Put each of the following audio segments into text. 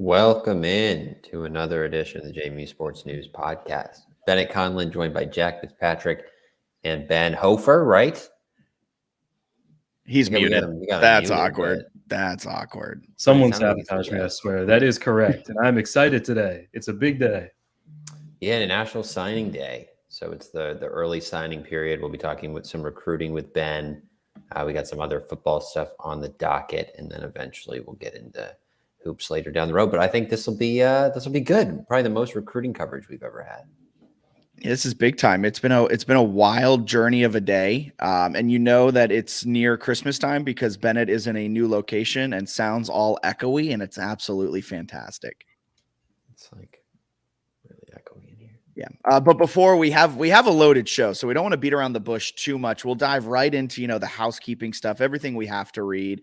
Welcome in to another edition of the JMU Sports News Podcast. Bennett Conlin joined by Jack Fitzpatrick and Ben Hofer, right? He's muted. That's awkward. That's awkward. Someone sabotaged me, I swear. That is correct. And I'm excited today. It's a big day. Yeah, National Signing Day. So it's the early signing period. We'll be talking with some recruiting with Ben. We got some other football stuff on the docket, and then eventually we'll get into hoops later down the road. But I think this will be good. Probably the most recruiting coverage we've ever had. Yeah, this is big time. It's been a wild journey of a day, and you know that it's near Christmas time because Bennett is in a new location and sounds all echoey, and it's absolutely fantastic. It's like really echoey in here. Yeah, but before we have a loaded show, so we don't want to beat around the bush too much. We'll dive right into the housekeeping stuff, everything we have to read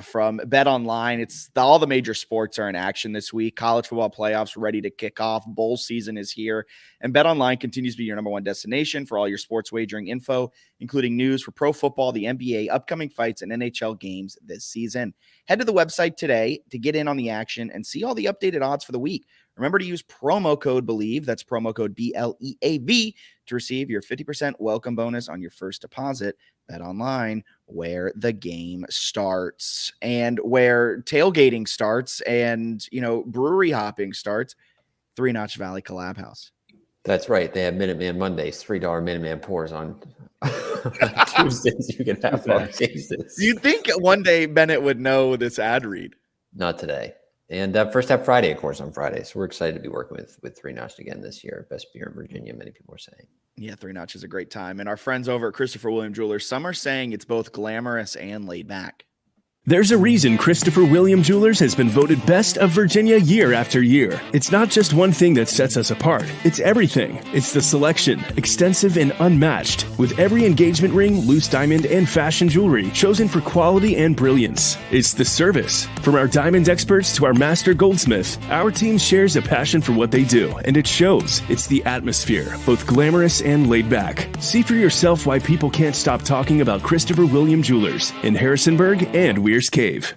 from Bet Online. All the major sports are in action this week. College football playoffs ready to kick off. Bowl season is here, and Bet Online continues to be your number one destination for all your sports wagering info, including news for pro football, the NBA, upcoming fights, and NHL games this season. Head to the website today to get in on the action and see all the updated odds for the week. Remember to use promo code BELIEVE, that's promo code BLEAV, to receive your 50% welcome bonus on your first deposit. Bet Online, where the game starts and where tailgating starts and, brewery hopping starts. Three Notch Valley Collab House. That's right. They have Minuteman Mondays, $3 Minuteman pours on Tuesdays. You can have all cases. You'd think one day Bennett would know this ad read. Not today. And First Tap Friday, of course, on Friday. So we're excited to be working with Three Notch again this year. Best beer in Virginia, many people are saying. Yeah, Three Notch is a great time. And our friends over at Christopher William Jewelers, some are saying it's both glamorous and laid back. There's a reason Christopher William Jewelers has been voted best of Virginia year after year. It's not just one thing that sets us apart. It's everything. It's the selection, extensive and unmatched, with every engagement ring, loose diamond, and fashion jewelry chosen for quality and brilliance. It's the service. From our diamond experts to our master goldsmith, our team shares a passion for what they do, and it shows. It's the atmosphere, both glamorous and laid back. See for yourself why people can't stop talking about Christopher William Jewelers in Harrisonburg and Weir's Cave.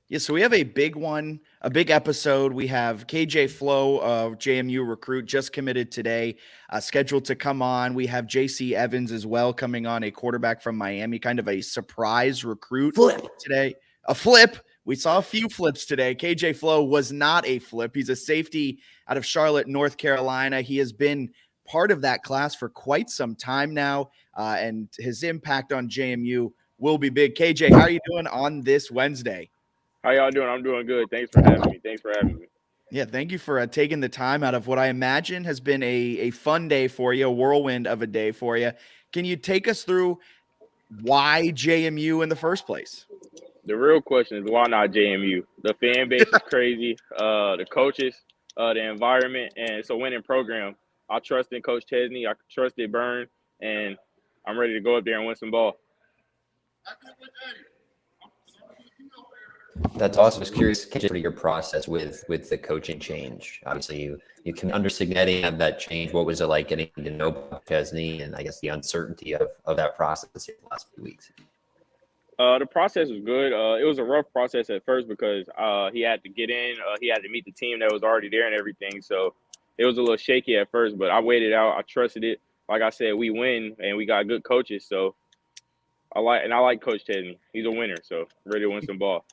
Yeah, so we have a big one, a big episode. We have KJ Flo of JMU recruit just committed today, scheduled to come on. We have JC Evans as well coming on, a quarterback from Miami, kind of a surprise recruit today. A flip. We saw a few flips today. KJ Flo was not a flip. He's a safety out of Charlotte, North Carolina. He has been part of that class for quite some time now, and his impact on JMU will be big. KJ, how are you doing on this Wednesday? How y'all doing? I'm doing good. Thanks for having me. Yeah, thank you for taking the time out of what I imagine has been a fun day for you, a whirlwind of a day for you. Can you take us through why JMU in the first place? The real question is why not JMU? The fan base is crazy. The coaches, the environment, and it's a winning program. I trust in Coach Chesney. I trusted Byrne, and I'm ready to go up there and win some ball. That's awesome. I was curious for your process with the coaching change. Obviously, you can under Signetti have that change. What was it like getting to know Chesney and I guess the uncertainty of that process in the last few weeks? The process was good. It was a rough process at first because he had to get in. He had to meet the team that was already there and everything. So it was a little shaky at first, but I waited out. I trusted it. Like I said, we win and we got good coaches. So I like Coach Chesney. He's a winner. So ready to win some ball.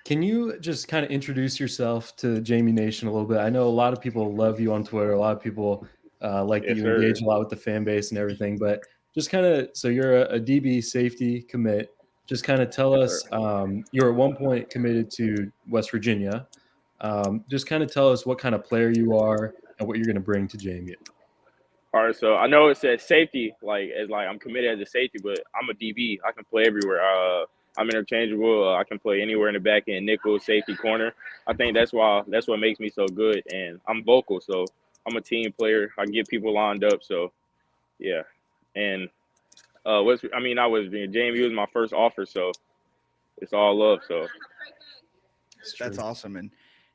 Can you just kind of introduce yourself to JMU Nation a little bit? I know a lot of people love you on Twitter. A lot of people like that you engage a lot with the fan base and everything. But just kind of, so you're a DB safety commit. Just kind of tell us, you were at one point committed to West Virginia. Just kind of tell us what kind of player you are and what you're going to bring to JMU. All right, so I know it says safety, I'm committed as a safety, but I'm a DB. I can play everywhere. I'm interchangeable. I can play anywhere in the back end, nickel, safety, corner. I think that's what makes me so good. And I'm vocal, so I'm a team player. I get people lined up. So, yeah. And JMU was my first offer, so it's all love. So that's awesome. And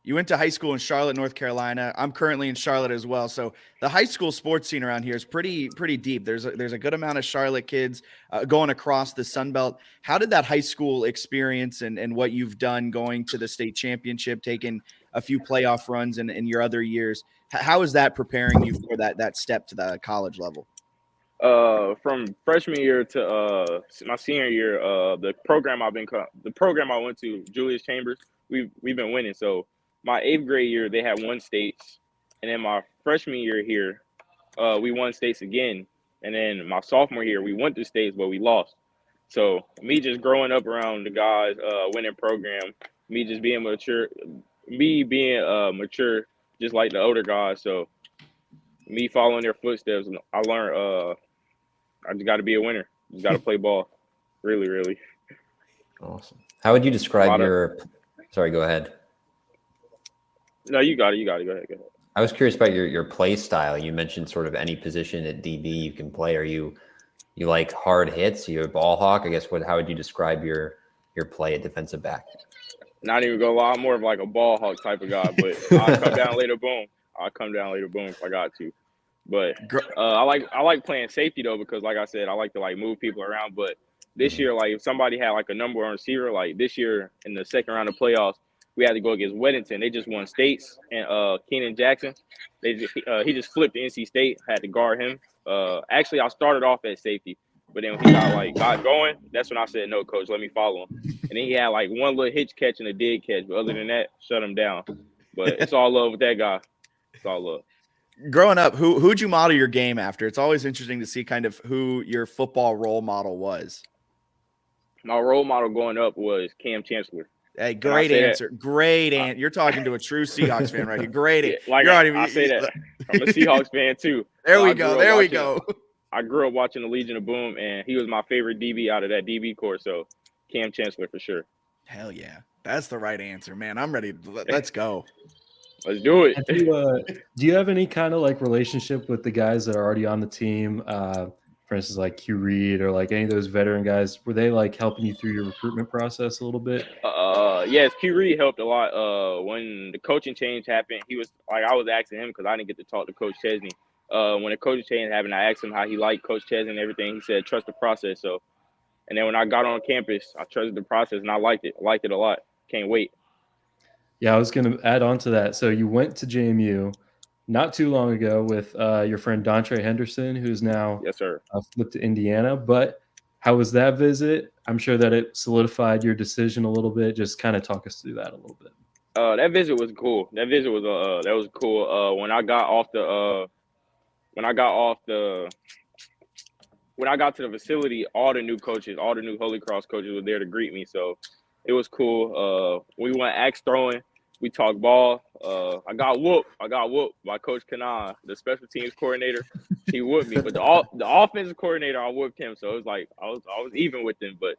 You went to high school in Charlotte, North Carolina. I'm currently in Charlotte as well. So the high school sports scene around here is pretty deep. There's a good amount of Charlotte kids going across the Sun Belt. How did that high school experience and what you've done going to the state championship, taking a few playoff runs in your other years, how is that preparing you for that step to the college level? From freshman year to my senior year, the program I went to, Julius Chambers, we've been winning. So my 8th grade year, they had won states, and then my freshman year here, we won states again, and then my sophomore year, we went to states, but we lost. So me just growing up around the guys, winning program, me just being mature, mature, just like the older guys. So me following their footsteps, I learned I just got to be a winner. Just got to play ball. Really, really. Awesome. How would you describe sorry, go ahead. No, you got it. Go ahead. I was curious about your play style. You mentioned sort of any position at DB you can play. Are you like hard hits? You a ball hawk? I guess how would you describe your play at defensive back? Not even gonna lie, I'm more of like a ball hawk type of guy, but I'll come down later, boom. If I got to. But I like playing safety though, because like I said, I like to like move people around. But this year, like if somebody had like a number one receiver, like this year in the second round of playoffs, we had to go against Weddington. They just won states, and Keenan Jackson, he just flipped to NC State. Had to guard him. Actually, I started off at safety, but then when he got going, that's when I said, no, coach, let me follow him. And then he had like one little hitch catch and a dig catch, but other than that, shut him down. But it's all love with that guy. It's all love. Growing up, who'd you model your game after? It's always interesting to see kind of who your football role model was. My role model growing up was Cam Chancellor. Hey, great answer. Great answer. You're talking to a true Seahawks fan right here. Great. Yeah, like I say that. I'm a Seahawks fan too. There we go. I grew up watching the Legion of Boom, and he was my favorite DB out of that DB corps. So Cam Chancellor for sure. Hell yeah. That's the right answer, man. I'm ready. Let's go. Let's do it. Do you have any kind of like relationship with the guys that are already on the team? For instance, like Q Reed or like any of those veteran guys, were they like helping you through your recruitment process a little bit? Yes, Q Reed helped a lot. When the coaching change happened, he was like, I was asking him because I didn't get to talk to Coach Chesney. When the coaching change happened, I asked him how he liked Coach Chesney and everything. He said, trust the process. So, and then when I got on campus, I trusted the process and I liked it. I liked it a lot. Can't wait. Yeah, I was going to add on to that. So you went to JMU not too long ago with your friend Dontre Henderson, who's now yes, sir. Flipped to Indiana. But how was that visit? I'm sure that it solidified your decision a little bit. Just kind of talk us through that a little bit. That visit was cool. That was cool. When I got to the facility, all the new coaches, all the new Holy Cross coaches were there to greet me. So it was cool. We went axe throwing. We talked ball. I got whooped by Coach Kanan, the special teams coordinator. He whooped me, but the offensive coordinator, I whooped him. So it was like I was even with them. But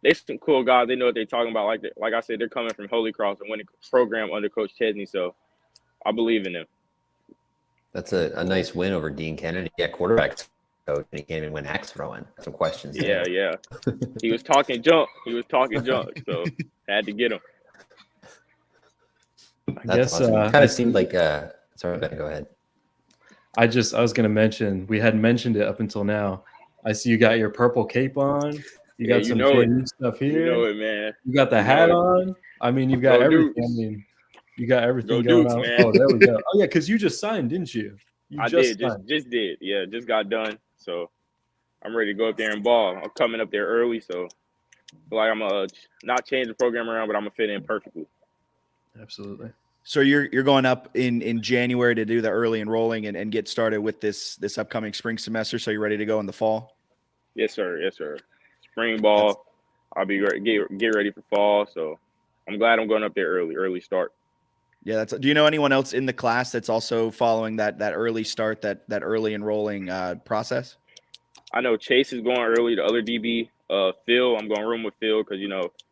they're some cool guys. They know what they're talking about. Like I said, they're coming from Holy Cross and winning program under Coach Chesney. So I believe in them. That's a nice win over Dean Kennedy at quarterback coach, and he came in when axe throwing. Some questions. Yeah. He was talking junk. So had to get him. I guess awesome. Kind of seemed like sorry, Ben, go ahead. I was going to mention, we hadn't mentioned it up until now. I see you got your purple cape on. You got some JMU stuff here. You know it, man. You got the hat on. I mean, you've got everything. Dukes. I mean, you got everything Go going Dukes, on. man. Oh, there we go. Oh, yeah, because you just signed, didn't you? I did. Just did. Yeah, just got done. So I'm ready to go up there and ball. I'm coming up there early, so I feel like I'm not change the program around, but I'm gonna fit in perfectly. Absolutely. So you're going up in January to do the early enrolling and get started with this upcoming spring semester. So you're ready to go in the fall? Yes, sir. Spring ball. I'll be ready, get ready for fall. So I'm glad I'm going up there early start. Yeah. Do you know anyone else in the class that's also following that early start, that early enrolling process? I know Chase is going early. The other DB, Phil, I'm going room with Phil because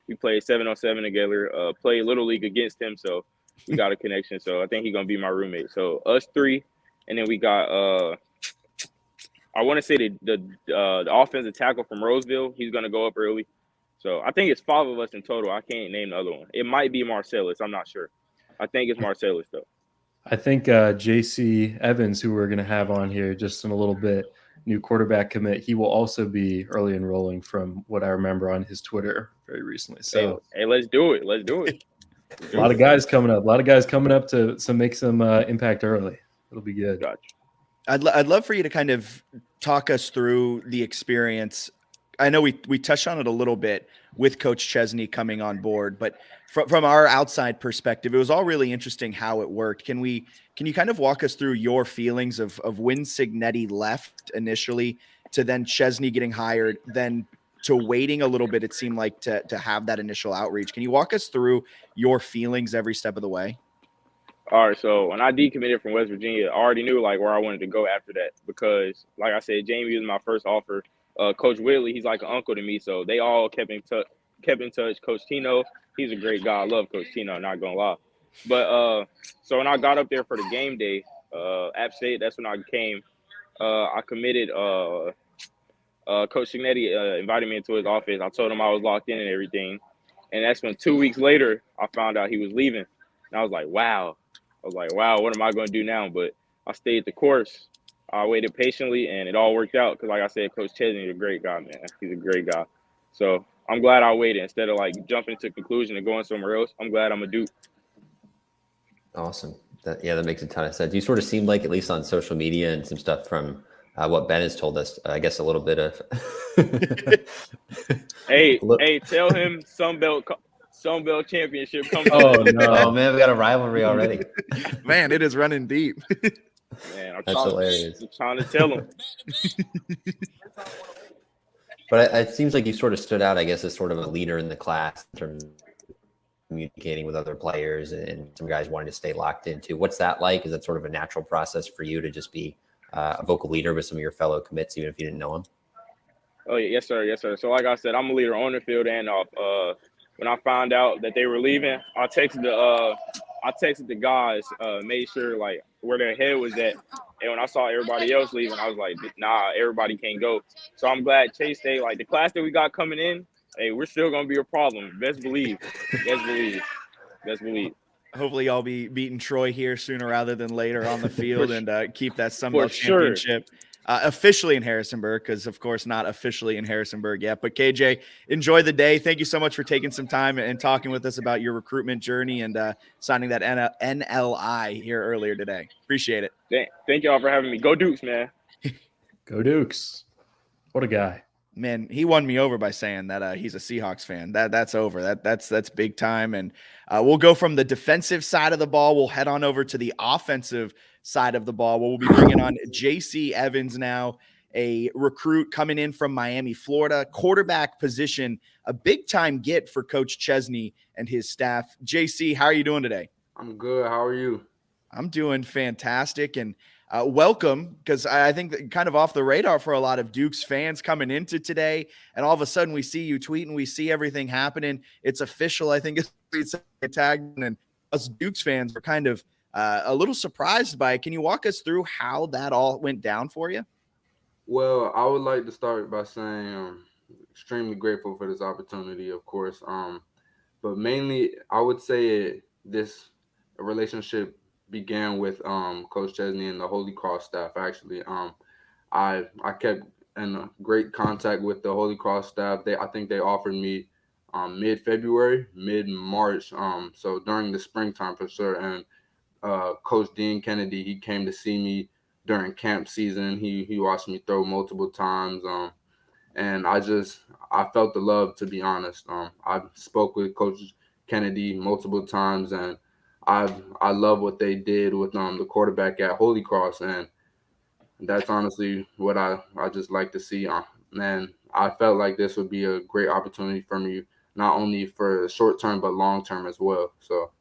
we played 7-on-7 together. Played Little League against him, so we got a connection. So I think he's gonna be my roommate. So us three, and then we got I want to say the offensive tackle from Roseville. He's gonna go up early. So I think it's 5 of us in total. I can't name the other one. It might be Marcellus. I'm not sure. I think it's Marcellus though. I think JC Evans, who we're going to have on here just in a little bit, new quarterback commit, he will also be early enrolling from what I remember on his Twitter very recently. So, hey, let's do it. Let's do it. A lot of guys coming up. A lot of guys coming up to make some impact early. It'll be good. Gotcha. I'd love for you to kind of talk us through the experience. I know we touched on it a little bit with Coach Chesney coming on board, but from our outside perspective, it was all really interesting how it worked. Can you kind of walk us through your feelings of when Signetti left initially to then Chesney getting hired, then to waiting a little bit, it seemed like to have that initial outreach. Can you walk us through your feelings every step of the way? All right, so when I decommitted from West Virginia, I already knew like where I wanted to go after that because, like I said, JMU was my first offer. Coach Whitley, he's like an uncle to me, so they all kept in touch. Coach Tino, he's a great guy. I love Coach Tino, not gonna lie. But so when I got up there for the game day, App State, that's when I came. I committed. Coach Signetti invited me into his office. I told him I was locked in and everything, and that's when 2 weeks later I found out he was leaving, and I was like, wow. What am I going to do now? But I stayed the course. I waited patiently, and it all worked out because, like I said, Coach Chesney is a great guy, man. He's a great guy. So I'm glad I waited instead of, like, jumping to conclusion and going somewhere else. I'm glad I'm a Duke. Awesome. That makes a ton of sense. You sort of seemed like, at least on social media and some stuff from what Ben has told us, I guess a little bit of. Hey, tell him Sunbelt Championship comes. Oh no, oh, man, we got a rivalry already. Man, it is running deep. Man, That's hilarious. I'm trying to tell him. But it seems like you sort of stood out, I guess, as sort of a leader in the class in terms of communicating with other players and some guys wanting to stay locked into. What's that like? Is that sort of a natural process for you to just be a vocal leader with some of your fellow commits, even if you didn't know them? Oh, yeah, yes, sir. So, like I said, I'm a leader on the field and off. When I found out that they were leaving, I texted the guys, made sure like where their head was at. And when I saw everybody else leaving, I was like, nah, everybody can't go. So I'm glad Chase stayed. Like the class that we got coming in, hey, we're still gonna be a problem. Best believe. Hopefully y'all be beating Troy here sooner rather than later on the field and keep that Sunbelt Championship officially in Harrisonburg, because of course not officially in Harrisonburg yet. But KJ, enjoy the day. Thank you so much for taking some time and talking with us about your recruitment journey and signing that NLI here earlier today. Appreciate it. Thank y'all for having me. Go Dukes, man. Go Dukes. What a guy. Man, he won me over by saying that he's a Seahawks fan. That's over. That's big time. And we'll go from the defensive side of the ball. We'll head on over to the offensive side of the ball. We'll be bringing on JC Evans now, a recruit coming in from Miami, Florida. Quarterback position, a big time get for Coach Chesney and his staff. JC, how are you doing today? I'm good. How are you? I'm doing fantastic. And welcome, because I think that kind of off the radar for a lot of Dukes fans coming into today, and all of a sudden we see you tweeting, we see everything happening. It's official. I think it's tagged, and us Dukes fans were kind of a little surprised by it. Can you walk us through how that all went down for you? Well, I would like to start by saying I'm extremely grateful for this opportunity, of course. But mainly, I would say this relationship began with Coach Chesney and the Holy Cross staff. Actually, I kept in great contact with the Holy Cross staff. I think they offered me mid-February, mid-March. So during the springtime for sure. And Coach Dean Kennedy, he came to see me during camp season. He watched me throw multiple times. And I felt the love, to be honest. I spoke with Coach Kennedy multiple times, and I love what they did with the quarterback at Holy Cross, and that's honestly what I just like to see. Man, I felt like this would be a great opportunity for me, not only for the short term but long term as well. So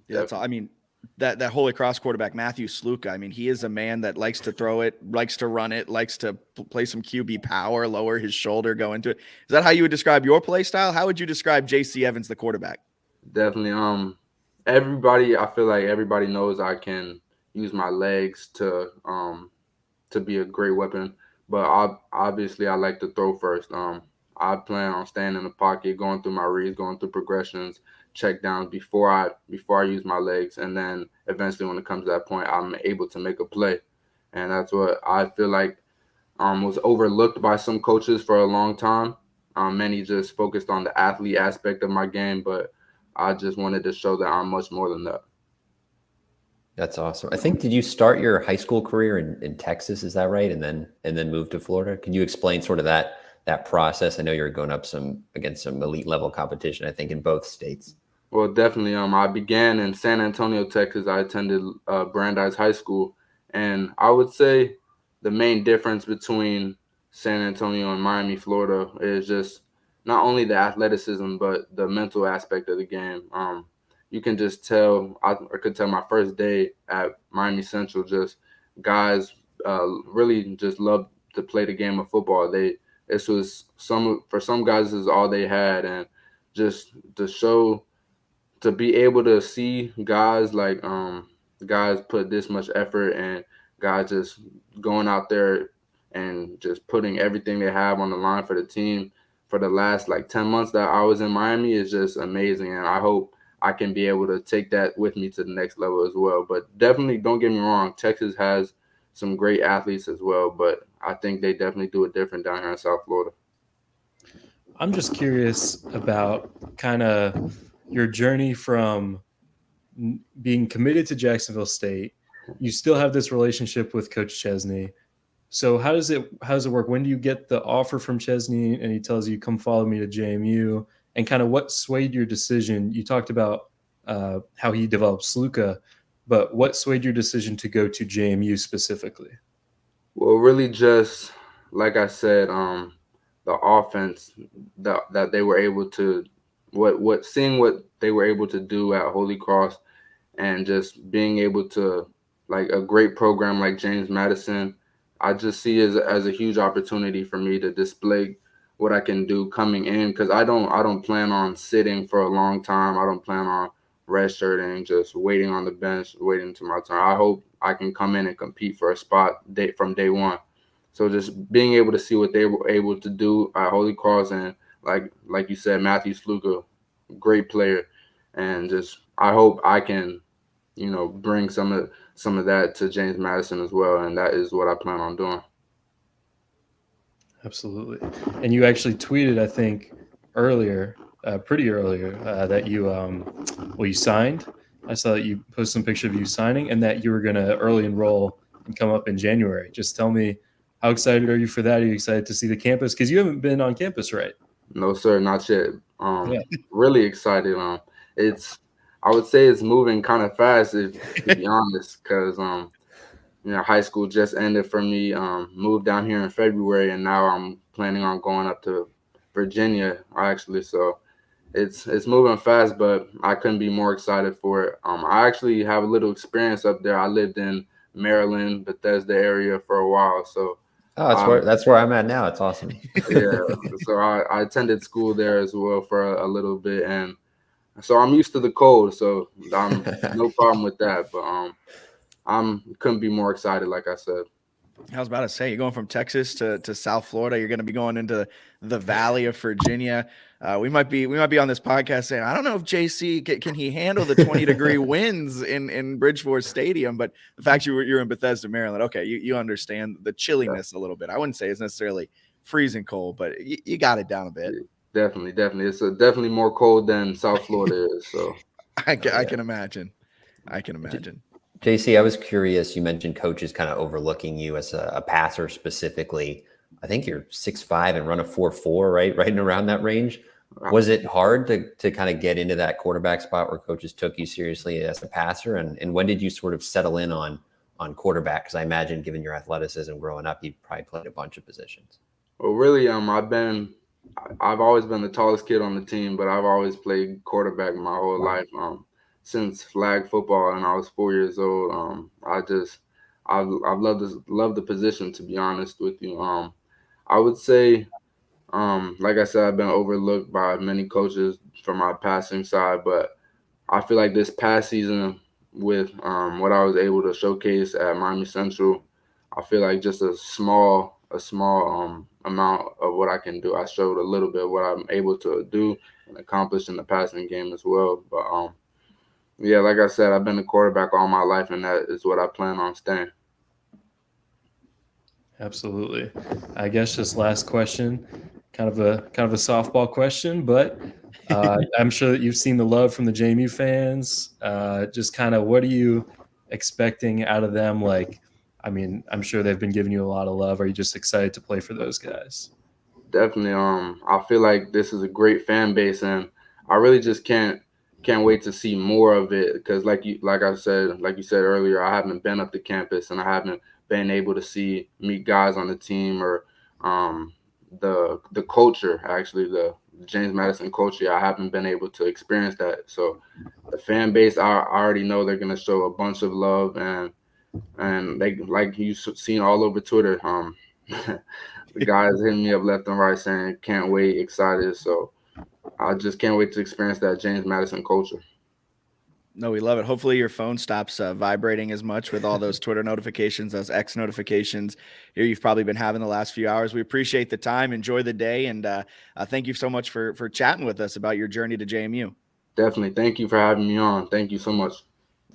yeah, that's all. I mean, that Holy Cross quarterback, Matthew Sluka, I mean, he is a man that likes to throw it, likes to run it, likes to play some QB power, lower his shoulder, go into it. Is that how you would describe your play style? How would you describe JC Evans, the quarterback? Definitely. I feel like everybody knows I can use my legs to be a great weapon, but obviously I like to throw first. I plan on staying in the pocket, going through my reads, going through progressions, check downs before I use my legs, and then eventually when it comes to that point, I'm able to make a play, and that's what I feel like was overlooked by some coaches for a long time. Many just focused on the athlete aspect of my game, but I just wanted to show that I'm much more than that. That's awesome. I think, did you start your high school career in Texas? Is that right? And then move to Florida? Can you explain sort of that process? I know you're going up against some elite level competition, I think, in both states. Well, definitely. I began in San Antonio, Texas. I attended Brandeis High School, and I would say the main difference between San Antonio and Miami, Florida, is just not only the athleticism but the mental aspect of the game. You can just tell. I could tell my first day at Miami Central, just guys really just love to play the game of football. For some guys, this is all they had, and just to be able to see guys guys put this much effort, and guys just going out there and just putting everything they have on the line for the team for the last 10 months that I was in Miami is just amazing. And I hope I can be able to take that with me to the next level as well. But definitely, don't get me wrong, Texas has some great athletes as well, but I think they definitely do it different down here in South Florida. I'm just curious about kind of your journey from being committed to Jacksonville State. You still have this relationship with Coach Chesney. So how does it work? When do you get the offer from Chesney and he tells you, come follow me to JMU? And kind of what swayed your decision? You talked about how he developed Sluka, but what swayed your decision to go to JMU specifically? Well, really just, like I said, the offense that they were able to seeing what they were able to do at Holy Cross, and just being able to, a great program like James Madison, I just see as a huge opportunity for me to display what I can do coming in, because I don't plan on sitting for a long time. I don't plan on redshirting, just waiting on the bench, waiting to my turn. I hope I can come in and compete for a spot from day one. So just being able to see what they were able to do at Holy Cross, and like you said, Matthew Sluka, great player, and just I hope I can, bring some of that to James Madison as well, and that is what I plan on doing. Absolutely. And you actually tweeted, I think, pretty earlier, that you signed. I saw that you posted some picture of you signing and that you were going to early enroll and come up in January. Just tell me, how excited are you for that? Are you excited to see the campus? Because you haven't been on campus, right? No, sir, not yet. Really excited. I would say it's moving kind of fast, to be honest, because high school just ended for me. Moved down here in February, and now I'm planning on going up to Virginia, actually. So it's moving fast, but I couldn't be more excited for it. I actually have a little experience up there. I lived in Maryland, Bethesda area for a while, so. That's where I'm at now. It's awesome. Yeah, so I attended school there as well for a little bit, and so I'm used to the cold, so I'm no problem with that. But couldn't be more excited, like I said. I was about to say, you're going from Texas to South Florida. You're going to be going into the Valley of Virginia. We might be on this podcast saying, I don't know if JC can he handle the 20-degree winds in Bridgeport Stadium, but the fact you're in Bethesda, Maryland, okay, you understand the chilliness a little bit. I wouldn't say it's necessarily freezing cold, but you got it down a bit. Definitely. It's definitely more cold than South Florida is. So I can imagine. JC, I was curious. You mentioned coaches kind of overlooking you as a passer specifically. I think you're 6'5" and run a 4.4, right? Right and around that range. Was it hard to kind of get into that quarterback spot where coaches took you seriously as a passer? And when did you sort of settle in on quarterback? Because I imagine, given your athleticism growing up, you probably played a bunch of positions. Well, really, I've always been the tallest kid on the team, but I've always played quarterback my whole life. Since flag football, and I was 4 years old. I've loved the position, to be honest with you. I would say, like I said, I've been overlooked by many coaches from my passing side, but I feel like this past season, with what I was able to showcase at Miami Central, I feel like just a small amount of what I can do. I showed a little bit of what I'm able to do and accomplish in the passing game as well. But yeah, like I said, I've been a quarterback all my life, and that is what I plan on staying. Absolutely. I guess just last question, kind of a softball question, but I'm sure that you've seen the love from the JMU fans. Just kind of what are you expecting out of them? Like, I mean, I'm sure they've been giving you a lot of love. Are you just excited to play for those guys? Definitely. I feel like this is a great fan base, and I really just can't wait to see more of it. Because like you said earlier, I haven't been up to campus, and I haven't been able to meet guys on the team or the culture. Actually, the James Madison culture, I haven't been able to experience that. So the fan base, I already know they're gonna show a bunch of love, and they, like you've seen all over Twitter. The guys hitting me up left and right saying, can't wait, excited. So I just can't wait to experience that James Madison culture. No, we love it. Hopefully your phone stops vibrating as much with all those Twitter notifications, those X notifications here you've probably been having the last few hours. We appreciate the time. Enjoy the day. And thank you so much for chatting with us about your journey to JMU. Definitely. Thank you for having me on. Thank you so much.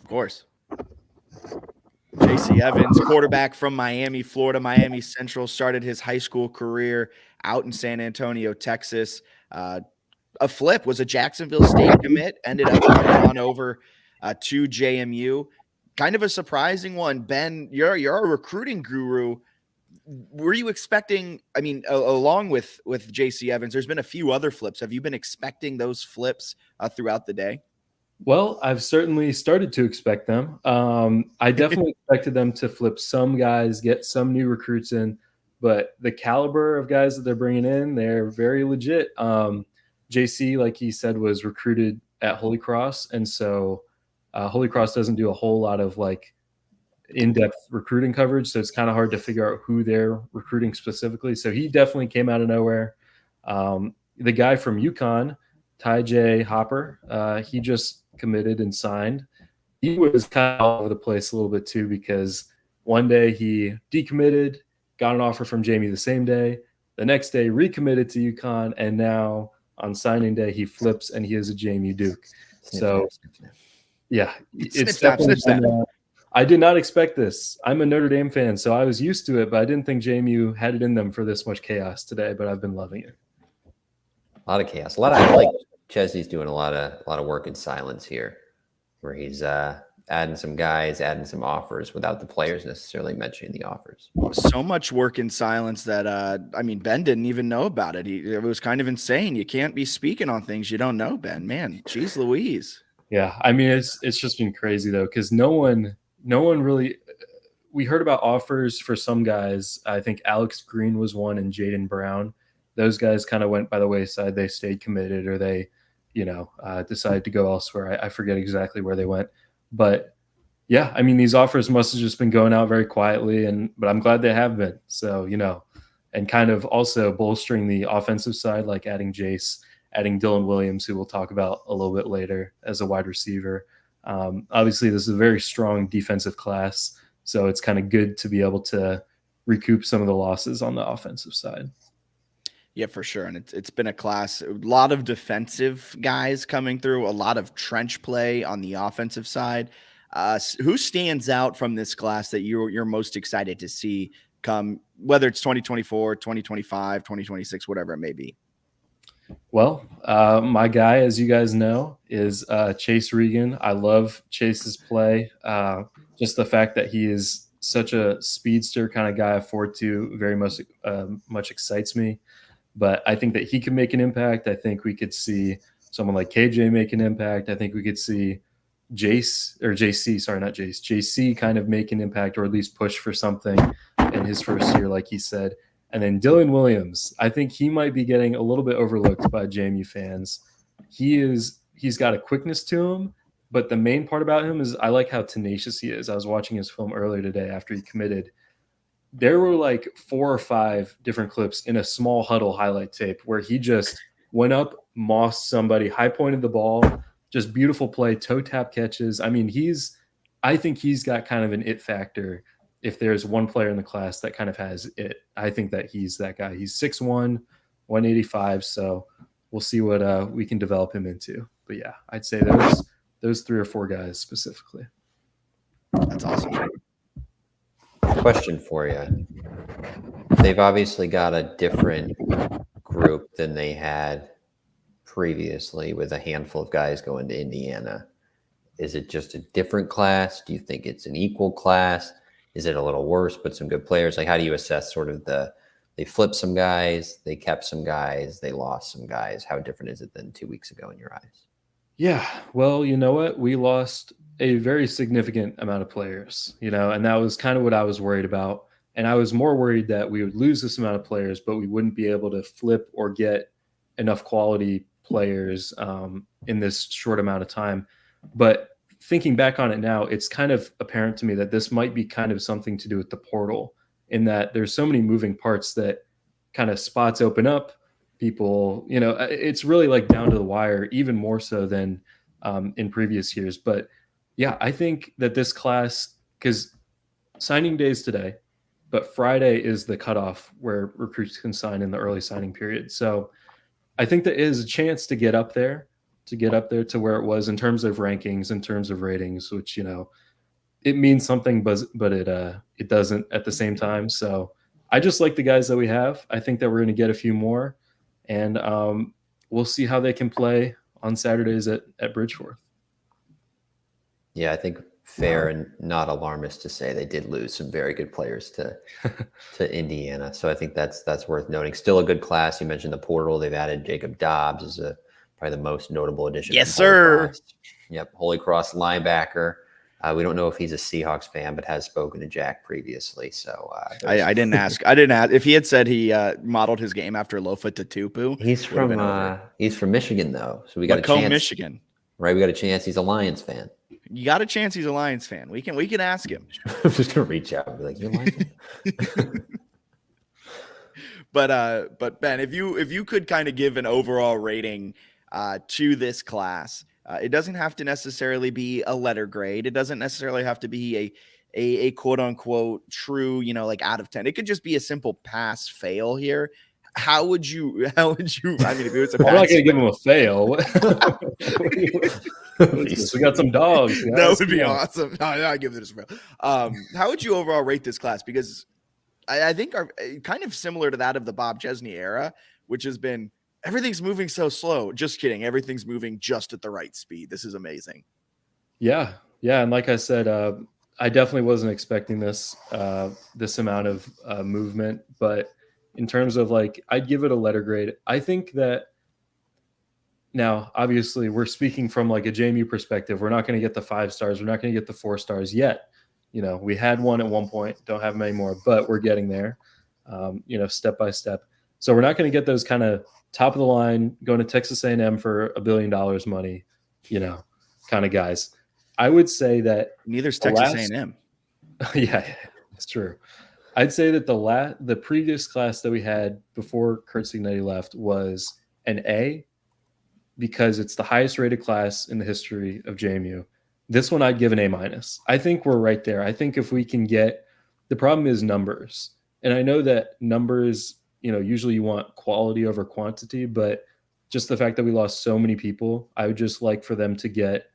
Of course. JC Evans, quarterback from Miami, Florida, Miami Central, started his high school career out in San Antonio, Texas. A flip, was a Jacksonville State commit, ended up coming on over to JMU. Kind of a surprising one. Ben, you're a recruiting guru. Were you expecting, I mean, along with JC Evans, there's been a few other flips. Have you been expecting those flips throughout the day? Well, I've certainly started to expect them. I definitely expected them to flip some guys, get some new recruits in, but the caliber of guys that they're bringing in, they're very legit. JC, like he said, was recruited at Holy Cross, and so Holy Cross doesn't do a whole lot of like in-depth recruiting coverage, so it's kind of hard to figure out who they're recruiting specifically. So he definitely came out of nowhere. The guy from UConn, Ty Hopper, he just committed and signed. He was kind of all over the place a little bit too, because one day he decommitted, got an offer from JMU the same day, the next day recommitted to UConn, and now on signing day he flips and he is a JMU Duke. So yeah, it's definitely been, I did not expect this. I'm a Notre Dame fan, so I was used to it, but I didn't think JMU had it in them for this much chaos today, but I've been loving it. A lot of chaos. I feel like Chesney's doing a lot of work in silence here, where he's adding some guys, adding some offers without the players necessarily mentioning the offers. So much work in silence that I mean, Ben didn't even know about it. It was kind of insane. You can't be speaking on things you don't know, Ben. Man, geez Louise. Yeah, I mean, it's just been crazy though, because no one really. We heard about offers for some guys. I think Alex Green was one, and Jaden Brown. Those guys kind of went by the wayside. They stayed committed, or they, decided to go elsewhere. I forget exactly where they went, but yeah, I mean, these offers must have just been going out very quietly, but I'm glad they have been. So, and kind of also bolstering the offensive side, like adding Jace, adding Dylan Williams, who we'll talk about a little bit later as a wide receiver. Obviously, this is a very strong defensive class, so it's kind of good to be able to recoup some of the losses on the offensive side. Yeah, for sure. And it's been a class, a lot of defensive guys coming through, a lot of trench play on the offensive side. Who stands out from this class that you're most excited to see come, whether it's 2024, 2025, 2026, whatever it may be? Well, my guy, as you guys know, is Chase Regan. I love Chase's play. Just the fact that he is such a speedster kind of guy, 4.2, very much excites me. But I think that he can make an impact. I think we could see someone like KJ make an impact. I think we could see JC kind of make an impact, or at least push for something in his first year, like he said. And then Dylan Williams, I think he might be getting a little bit overlooked by JMU fans. He's got a quickness to him, but the main part about him is I like how tenacious he is. I was watching his film earlier today after he committed. There were like 4 or 5 different clips in a small huddle highlight tape where he just went up, mossed somebody, high pointed the ball, just beautiful play, toe tap catches. I mean, I think he's got kind of an it factor if there's one player in the class that kind of has it, I think that he's that guy. He's 6'1", 185. So we'll see what we can develop him into. But yeah, I'd say those 3 or 4 guys specifically. That's awesome. Question for you. They've obviously got a different group than they had previously with a handful of guys going to Indiana. Is it just a different class? Do you think it's an equal class? Is it a little worse, but some good players? Like, how do you assess sort of they flipped some guys, they kept some guys, they lost some guys? How different is it than 2 weeks ago in your eyes? Yeah, well, you know what? We lost a very significant amount of players, and that was kind of what I was worried about. And I was more worried that we would lose this amount of players, but we wouldn't be able to flip or get enough quality players in this short amount of time. But thinking back on it now, it's kind of apparent to me that this might be kind of something to do with the portal, in that there's so many moving parts that kind of spots open up. People, it's really like down to the wire, even more so than in previous years. But yeah, I think that this class, because signing day is today, but Friday is the cutoff where recruits can sign in the early signing period. So I think there is a chance to get up there to where it was in terms of rankings, in terms of ratings, which, it means something, but it doesn't at the same time. So I just like the guys that we have. I think that we're going to get a few more, and we'll see how they can play on Saturdays at Bridgeforth. Yeah, I think fair and not alarmist to say they did lose some very good players to Indiana. So I think that's worth noting. Still a good class. You mentioned the portal. They've added Jacob Dobbs as probably the most notable addition. Yes, sir. Yep, Holy Cross linebacker. We don't know if he's a Seahawks fan, but has spoken to Jack previously. So I didn't ask. I didn't ask if he had said he modeled his game after Lofa Tatupu. He's from Michigan though, so we got a chance. Michigan, right? We got a chance. He's a Lions fan. You got a chance. He's a Lions fan. We can ask him. I'm just gonna reach out and be like, "You're a Lions fan?" But Ben, if you could kind of give an overall rating to this class. It doesn't have to necessarily be a letter grade. It doesn't necessarily have to be a quote unquote true, like out of 10. It could just be a simple pass fail here. How would you, I mean, if it was a pass, I'm not going to give him a fail. We got some dogs. That would be awesome. No, I give it a fail. How would you overall rate this class? Because I think are kind of similar to that of the Bob Chesney era, which has been, everything's moving so slow. Just kidding. Everything's moving just at the right speed. This is amazing. Yeah. And like I said, I definitely wasn't expecting this amount of movement. But in terms of I'd give it a letter grade. I think that now, obviously, we're speaking from a JMU perspective. We're not going to get the 5 stars. We're not going to get the 4 stars yet. We had one at one point. Don't have them anymore, but we're getting there, step by step. So we're not going to get those kind of top of the line, going to Texas A&M for $1 billion money, kind of guys. I would say that neither's Texas A&M. Yeah, it's true. I'd say that the previous class that we had before Kurt Signetti left was an A, because it's the highest rated class in the history of JMU. This one I'd give an A-. I think we're right there. I think if we can get, the problem is numbers. And I know that numbers, usually you want quality over quantity, but just the fact that we lost so many people, I would just like for them to get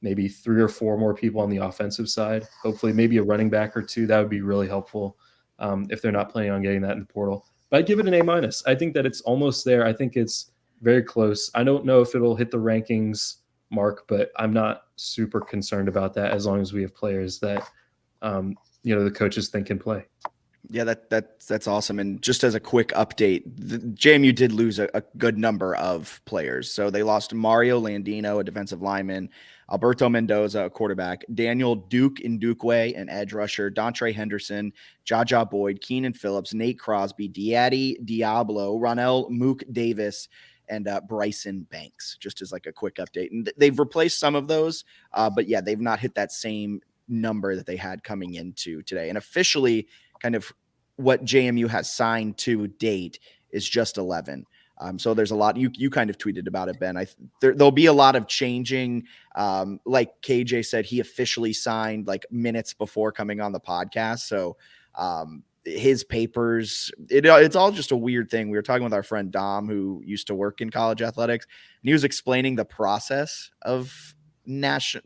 maybe 3 or 4 more people on the offensive side. Hopefully maybe a running back or 2. That would be really helpful if they're not planning on getting that in the portal. But I'd give it an A-. I think that it's almost there. I think it's very close. I don't know if it'll hit the rankings mark, but I'm not super concerned about that as long as we have players that, the coaches think can play. Yeah, that's awesome. And just as a quick update, the JMU did lose a good number of players. So they lost Mario Landino, a defensive lineman, Alberto Mendoza, a quarterback, Daniel Duke Ndukwe, an edge rusher, Dontre Henderson, Jaja Boyd, Keenan Phillips, Nate Crosby, Diaddy Diablo, Ronell Mook Davis, and Bryson Banks, just as a quick update. And they've replaced some of those, but yeah, they've not hit that same number that they had coming into today. And officially, kind of what JMU has signed to date is just 11. So there's a lot. You kind of tweeted about it, Ben. There'll be a lot of changing. Like KJ said, he officially signed like minutes before coming on the podcast. So his papers, it's all just a weird thing. We were talking with our friend Dom, who used to work in college athletics, and he was explaining the process of national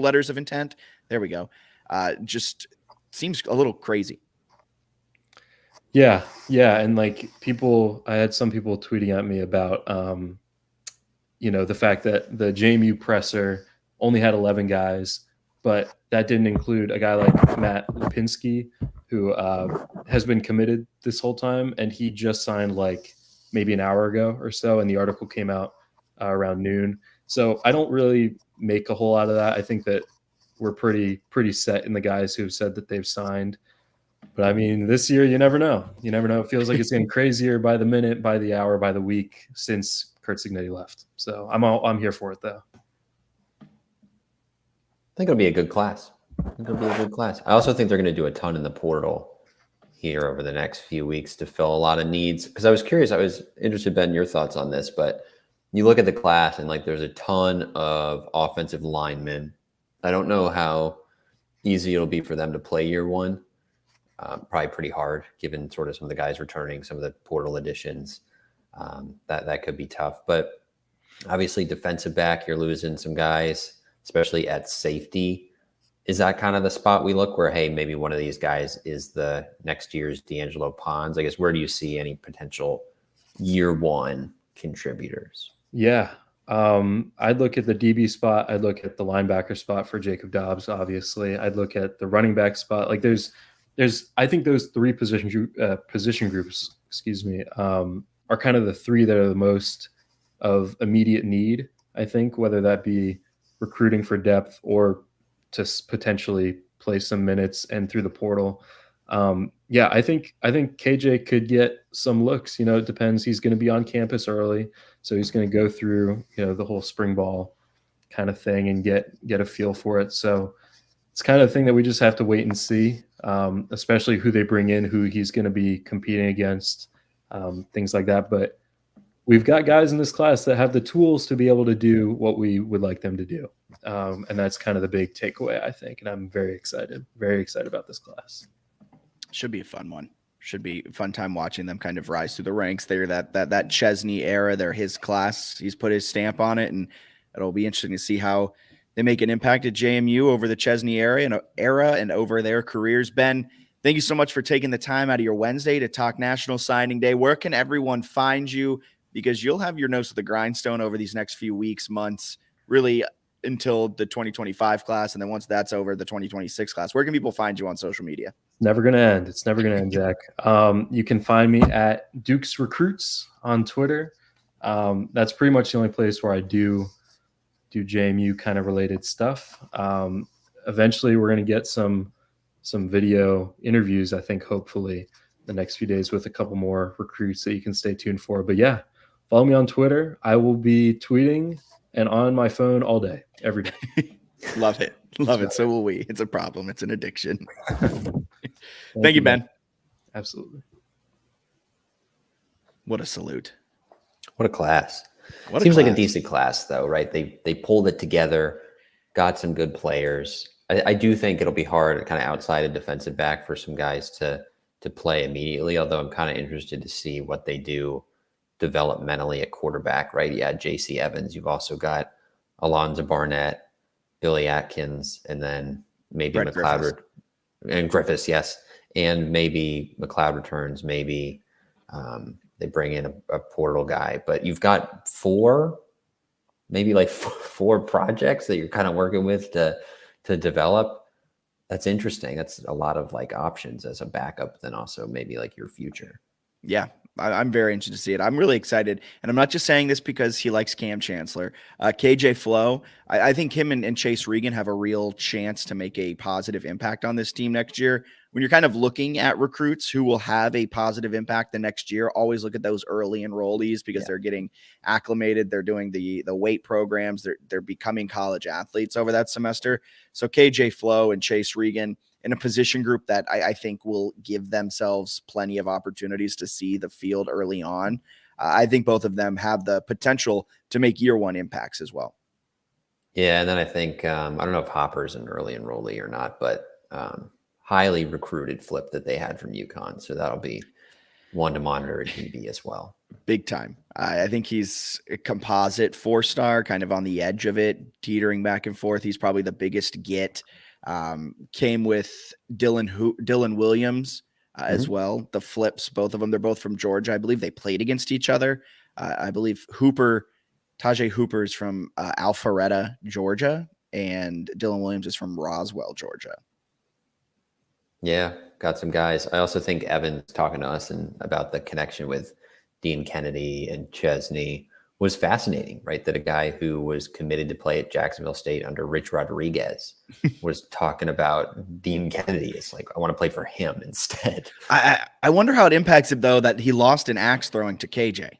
letters of intent. There we go. Just seems a little crazy. Yeah. And like I had some people tweeting at me about, the fact that the JMU presser only had 11 guys, but that didn't include a guy like Matt Lipinski, who has been committed this whole time. And he just signed like maybe an hour ago or so. And the article came out around noon. So I don't really make a whole lot of that. I think that we're pretty set in the guys who've said that they've signed. But I mean, this year, you never know. It feels like it's getting crazier by the minute, by the hour, by the week since Kurt Signetti left. So I'm here for it, though. I think it'll be a good class. I also think they're going to do a ton in the portal here over the next few weeks to fill a lot of needs. Because I was curious, I was interested, Ben, your thoughts on this. But you look at the class and like there's a ton of offensive linemen. I don't know how easy it'll be for them to play year one. Probably pretty hard given sort of some of the guys returning, some of the portal additions. That could be tough. But obviously defensive back, you're losing some guys, especially at safety. Is that kind of the spot we look where, hey, maybe one of these guys is the next year's D'Angelo Pons? I guess, where do you see any potential year one contributors? Yeah. I'd look at the DB spot. I'd look at the linebacker spot for Jacob Dobbs, obviously. I'd look at the running back spot. Like I think those three position groups, are kind of the three that are the most of immediate need, I think, whether that be recruiting for depth or to potentially play some minutes and through the portal. I think KJ could get some looks. It depends. He's going to be on campus early, so he's going to go through the whole spring ball kind of thing and get a feel for it. So it's kind of a thing that we just have to wait and see, especially who they bring in, who he's going to be competing against, things like that. But we've got guys in this class that have the tools to be able to do what we would like them to do. And that's kind of the big takeaway, I think. And I'm very excited about this class. Should be a fun one. Should be a fun time watching them kind of rise through the ranks. They're that Chesney era. They're his class. He's put his stamp on it, and it'll be interesting to see how they make an impact at JMU over the Chesney era and over their careers. Ben, thank you so much for taking the time out of your Wednesday to talk National Signing Day. Where can everyone find you? Because you'll have your nose to the grindstone over these next few weeks, months, really until the 2025 class. And then once that's over, the 2026 class. Where can people find you on social media? Never going to end. It's never going to end, Jack. You can find me at Dukes Recruits on Twitter. That's pretty much the only place where I do JMU kind of related stuff. Eventually we're going to get some video interviews, I think, hopefully the next few days with a couple more recruits that you can stay tuned for. But yeah, follow me on Twitter. I will be tweeting and on my phone all day, every day. Love it. So will we. It's a problem. It's an addiction. Thank you, Ben. Absolutely. What a salute. What a class. Seems like a decent class, though, right? They pulled it together, got some good players. I do think it'll be hard, kind of outside of defensive back, for some guys to play immediately, although I'm kind of interested to see what they do developmentally at quarterback, right? Yeah, J.C. Evans. You've also got Alonzo Barnett, Billy Atkins, and then maybe McLeod and Griffiths, yes. And maybe McLeod returns, maybe they bring in a portal guy. But you've got four projects that you're kind of working with to develop. That's interesting. That's a lot of like options as a backup, then also maybe like your future. Yeah. I'm very interested to see it. I'm really excited. And I'm not just saying this because he likes Cam Chancellor. KJ Flo, I think him and Chase Regan have a real chance to make a positive impact on this team next year. When you're kind of looking at recruits who will have a positive impact the next year, always look at those early enrollees because they're getting acclimated. They're doing the weight programs. They're becoming college athletes over that semester. So KJ Flo and Chase Regan, in a position group that I think will give themselves plenty of opportunities to see the field early on. I think both of them have the potential to make year one impacts as well. Yeah, and then I think I don't know if Hopper's an early enrollee or not, but highly recruited flip that they had from UConn, so that'll be one to monitor at DB as well. Big time. I think he's a composite 4-star, kind of on the edge of it, teetering back and forth. He's probably the biggest get. Came with Dylan Williams as well. The flips, both of them, they're both from Georgia. I believe they played against each other. I believe Tajay Hooper is from Alpharetta, Georgia, and Dylan Williams is from Roswell, Georgia. Yeah, got some guys. I also think Evan's talking to us about the connection with Dean Kennedy and Chesney was fascinating, right? That a guy who was committed to play at Jacksonville State under Rich Rodriguez was talking about Dean Kennedy. It's like, I want to play for him instead. I wonder how it impacts him, though, that he lost an axe throwing to KJ.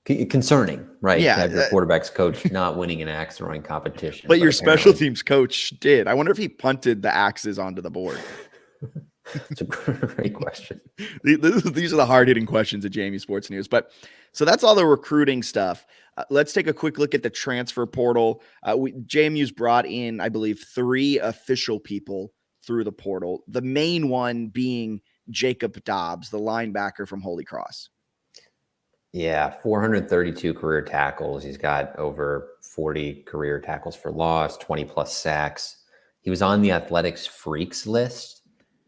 Concerning, right? Yeah, to have your quarterback's coach not winning an axe throwing competition. But your special teams coach did. I wonder if he punted the axes onto the board. It's a great question. These are the hard-hitting questions at JMU Sports News. But so that's all the recruiting stuff. Let's take a quick look at the transfer portal. JMU's brought in, I believe, 3 official people through the portal. The main one being Jacob Dobbs, the linebacker from Holy Cross. Yeah, 432 career tackles. He's got over 40 career tackles for loss, 20 plus sacks. He was on the Athletics Freaks list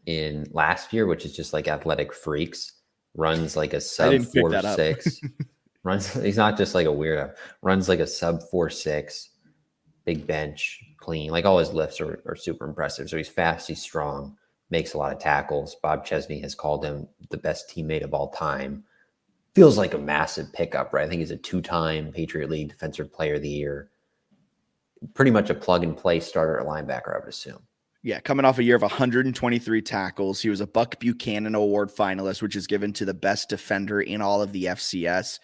in last year, which is just like athletic freaks. Runs like a sub 4.6. He's not just like a weirdo. Runs like a sub 4.6. Big bench, clean. Like all his lifts are super impressive. So he's fast, he's strong, makes a lot of tackles. Bob Chesney has called him the best teammate of all time. Feels like a massive pickup, right? I think he's a 2-time Patriot League Defensive Player of the Year. Pretty much a plug-and-play starter at linebacker, I would assume. Yeah, coming off a year of 123 tackles. He was a Buck Buchanan Award finalist, which is given to the best defender in all of the FCS.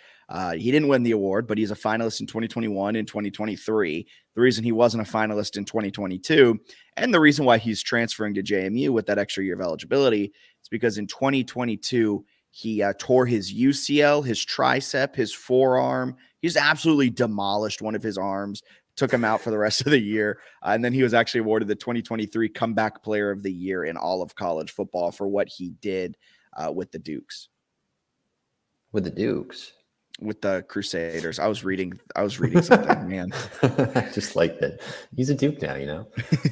He didn't win the award, but he's a finalist in 2021 and 2023. The reason he wasn't a finalist in 2022, and the reason why he's transferring to JMU with that extra year of eligibility, is because in 2022, he tore his UCL, his tricep, his forearm. He's absolutely demolished one of his arms, took him out for the rest of the year. And then he was actually awarded the 2023 Comeback Player of the Year in all of college football for what he did with the Dukes. With the Dukes? With the Crusaders. I was reading something, man. I just like that. He's a Duke now, you know?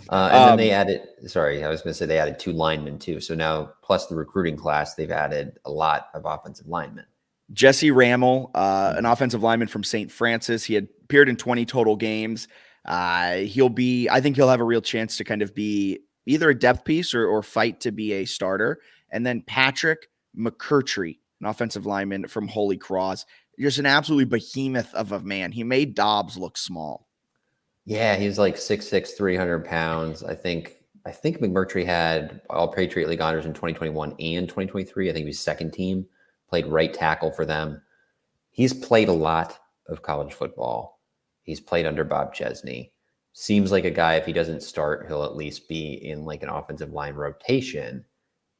And then they added, they added 2 linemen too. So now, plus the recruiting class, they've added a lot of offensive linemen. Jesse Rammel, an offensive lineman from St. Francis. He had appeared in 20 total games. I think he'll have a real chance to kind of be either a depth piece or fight to be a starter. And then Patrick McCurtry, an offensive lineman from Holy Cross. Just an absolutely behemoth of a man. He made Dobbs look small. Yeah, he's like 6'6", 300 pounds. I think McMurtry had all Patriot League honors in 2021 and 2023. I think he was second team, played right tackle for them. He's played a lot of college football. He's played under Bob Chesney. Seems like a guy, if he doesn't start, he'll at least be in like an offensive line rotation.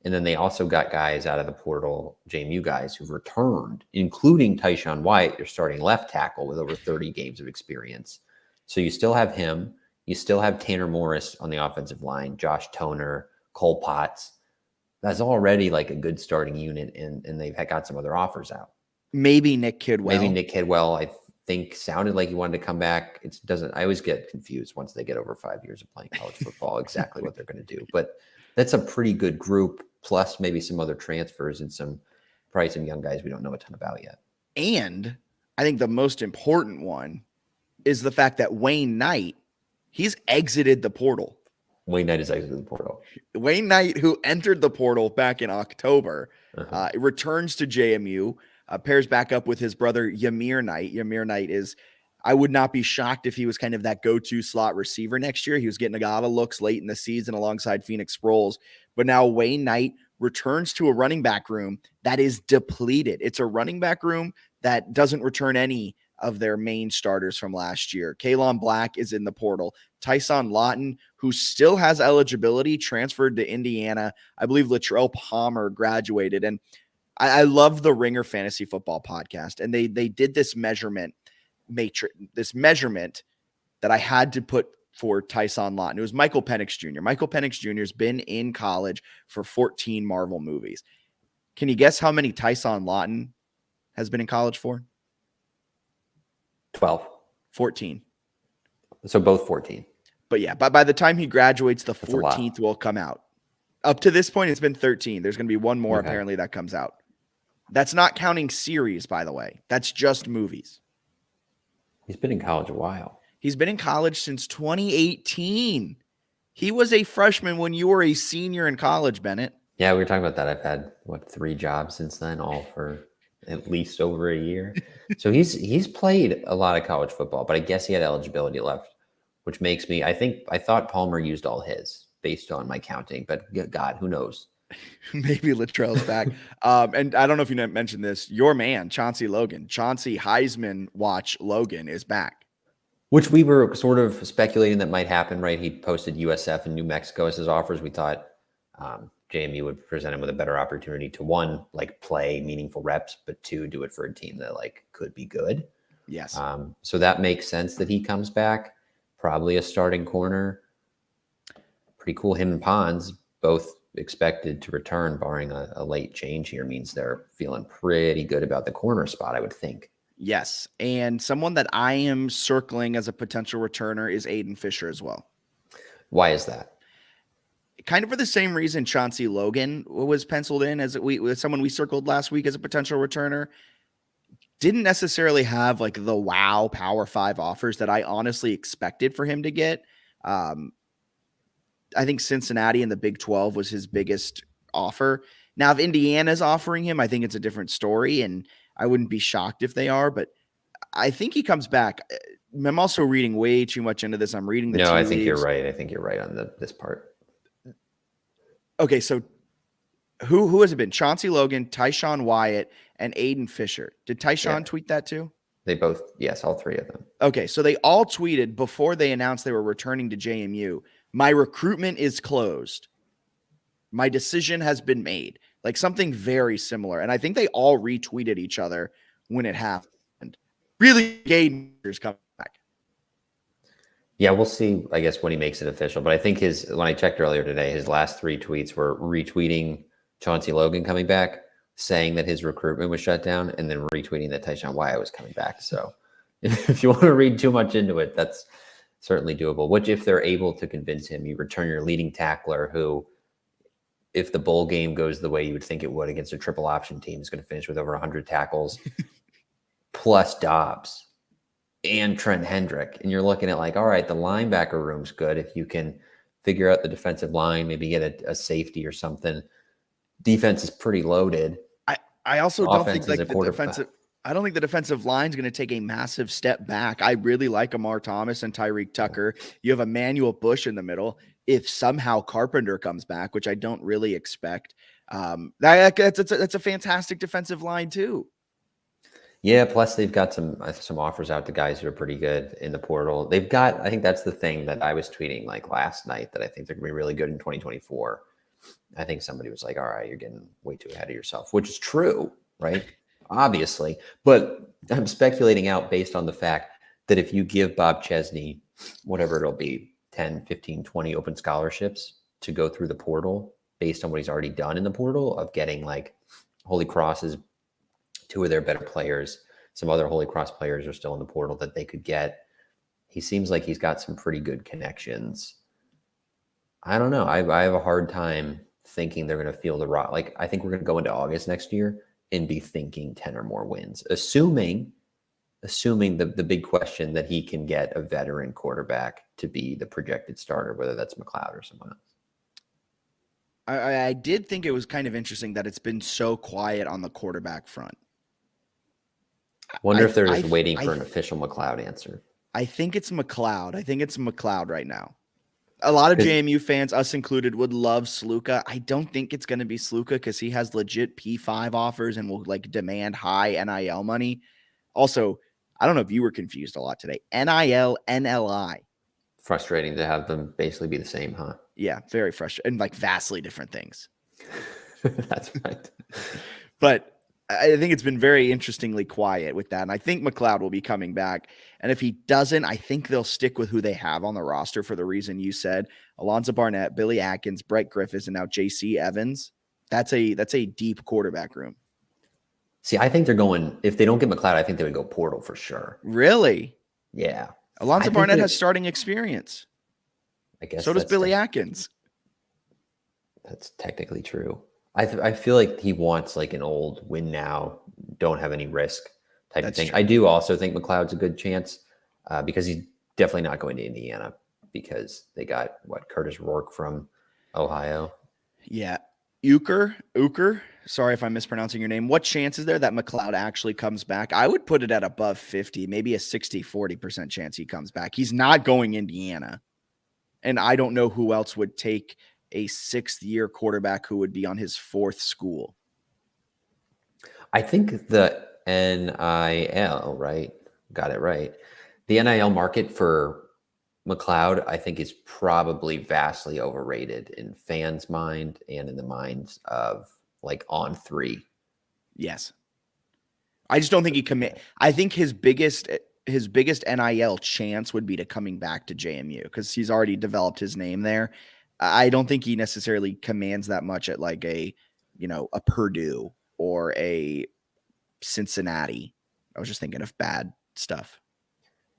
And then they also got guys out of the portal, JMU guys who've returned, including Tyshawn White, your starting left tackle with over 30 games of experience. So you still have him. You still have Tanner Morris on the offensive line, Josh Toner, Cole Potts. That's already like a good starting unit, and they've got some other offers out. Maybe Nick Kidwell. I think sounded like he wanted to come back. I always get confused once they get over 5 years of playing college football, exactly what they're going to do. But that's a pretty good group, plus maybe some other transfers and probably some young guys we don't know a ton about yet. And I think the most important one is the fact that Wayne Knight, he's exited the portal. Wayne Knight has exited the portal. Wayne Knight, who entered the portal back in October, returns to JMU, pairs back up with his brother Ymir Knight. Ymir Knight is, I would not be shocked if he was kind of that go-to slot receiver next year. He was getting a lot of looks late in the season alongside Phoenix Sproles. But now Wayne Knight returns to a running back room that is depleted. It's a running back room that doesn't return any of their main starters from last year. Kalon Black is in the portal. Tyson Lawton, who still has eligibility, transferred to Indiana. I believe Latrell Palmer graduated. And I love the Ringer Fantasy Football podcast. And they did this measurement that I had to put for Tyson Lawton. It was Michael Penix Jr. Michael Penix Jr. has been in college for 14 Marvel movies. Can you guess how many Tyson Lawton has been in college for? 12. 14. So both 14. But yeah, by the time he graduates, the 14th will come out. Up to this point, it's been 13. There's going to be one more apparently that comes out. That's not counting series, by the way. That's just movies. He's been in college a while. He's been in college since 2018. He was a freshman when you were a senior in college, Bennett. Yeah, we were talking about that. I've had 3 jobs since then, all for at least over a year. So he's played a lot of college football, but I guess he had eligibility left, which makes me, I thought Palmer used all his based on my counting, but God, who knows? Maybe Latrell's back. And I don't know if you mentioned this. Your man, Chauncey Heisman watch Logan is back. Which we were sort of speculating that might happen, right? He posted USF and New Mexico as his offers. We thought JMU would present him with a better opportunity to, 1, like play meaningful reps, but 2, do it for a team that like could be good. Yes. So that makes sense that he comes back. Probably a starting corner. Pretty cool. Him and Pons both expected to return, barring a late change here, means they're feeling pretty good about the corner spot, I would think. Yes. And someone that I am circling as a potential returner is Aiden Fisher as well. Why is that? Kind of for the same reason Chauncey Logan was penciled in as someone we circled last week as a potential returner. Didn't necessarily have like the wow Power 5 offers that I honestly expected for him to get. I think Cincinnati in the Big 12 was his biggest offer. Now, if Indiana's offering him, I think it's a different story, and I wouldn't be shocked if they are, but I think he comes back. I'm also reading way too much into this. I'm reading the No, I think you're right. I think you're right on this part. Okay, so who has it been? Chauncey Logan, Tyshawn Wyatt, and Aiden Fisher. Did Tyshawn tweet that too? They both, yes, all 3 of them. Okay, so they all tweeted before they announced they were returning to JMU. My recruitment is closed. My decision has been made. Like something very similar. And I think they all retweeted each other when it happened. Really, Aiden's coming back. Yeah, we'll see, I guess, when he makes it official. But I think when I checked earlier today, his last 3 tweets were retweeting Chauncey Logan coming back, saying that his recruitment was shut down, and then retweeting that Tyshawn Wyatt was coming back. So if you want to read too much into it, that's certainly doable. Which, if they're able to convince him, you return your leading tackler who, if the bowl game goes the way you would think it would against a triple option team, is going to finish with over 100 tackles, plus Dobbs and Trent Hendrick. And you're looking at like, all right, the linebacker room's good. If you can figure out the defensive line, maybe get a safety or something. Defense is pretty loaded. I also don't think like I don't think the defensive line is going to take a massive step back. I really like Amar Thomas and Tyreek Tucker. You have Emmanuel Bush in the middle. If somehow Carpenter comes back, which I don't really expect, that's a fantastic defensive line too. Yeah, plus they've got some offers out to guys who are pretty good in the portal. They've got, I think that's the thing that I was tweeting like last night, that I think they're going to be really good in 2024. I think somebody was like, all right, you're getting way too ahead of yourself, which is true, right? Obviously. But I'm speculating out based on the fact that if you give Bob Chesney, whatever it'll be, 10, 15, 20 open scholarships to go through the portal based on what he's already done in the portal of getting like Holy Crosses, 2 of their better players, some other Holy Cross players are still in the portal that they could get. He seems like he's got some pretty good connections. I don't know. I have a hard time thinking they're going to feel the rot. Like, I think we're going to go into August next year and be thinking 10 or more wins, assuming the big question that he can get a veteran quarterback to be the projected starter, whether that's McLeod or someone else. I did think it was kind of interesting that it's been so quiet on the quarterback front. Wonder if they're just waiting for an official McLeod answer. I think it's McLeod. I think it's McLeod right now. A lot of JMU fans, us included, would love Sluka. I don't think it's going to be Sluka because he has legit P5 offers and will like demand high NIL money. Also, I don't know if you were confused a lot today. NIL, NLI. Frustrating to have them basically be the same, huh? Yeah, very frustrating, and like vastly different things. That's right. But I think it's been very interestingly quiet with that. And I think McLeod will be coming back. And if he doesn't, I think they'll stick with who they have on the roster for the reason you said. Alonzo Barnett, Billy Atkins, Brett Griffiths, and now JC Evans. That's a deep quarterback room. See, I think they're going, if they don't get McLeod, I think they would go portal for sure. Really? Yeah. Alonzo Barnett has starting experience. I guess so does Billy Atkins. That's technically true. I feel like he wants like an old win now, don't have any risk type of thing. True. I do also think McLeod's a good chance because he's definitely not going to Indiana because they got Curtis Rourke from Ohio. Yeah. Uker. Sorry if I'm mispronouncing your name. What chance is there that McLeod actually comes back? I would put it at above 50, maybe a 60-40% chance he comes back. He's not going Indiana. And I don't know who else would take a 6th-year quarterback who would be on his 4th school. I think the NIL, right? Got it right. The NIL market for McLeod, I think, is probably vastly overrated in fans' mind and in the minds of like On3. Yes. I just don't think he commit. I think his biggest NIL chance would be to coming back to JMU because he's already developed his name there. I don't think he necessarily commands that much at like a Purdue or a Cincinnati. I was just thinking of bad stuff.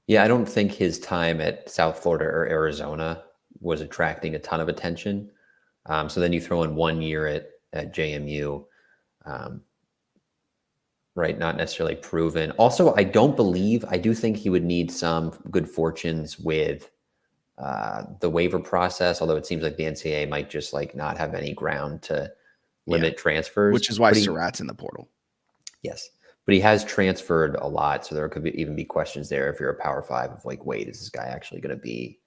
Yeah, I don't think his time at South Florida or Arizona was attracting a ton of attention. So then you throw in 1 year at JMU, right? Not necessarily proven. Also, I do think he would need some good fortunes with the waiver process, although it seems like the NCAA might just like not have any ground to limit transfers. Which is why Surratt's in the portal. Yes. But he has transferred a lot. So there could even be questions there if you're a Power 5 of like, wait, is this guy actually going to be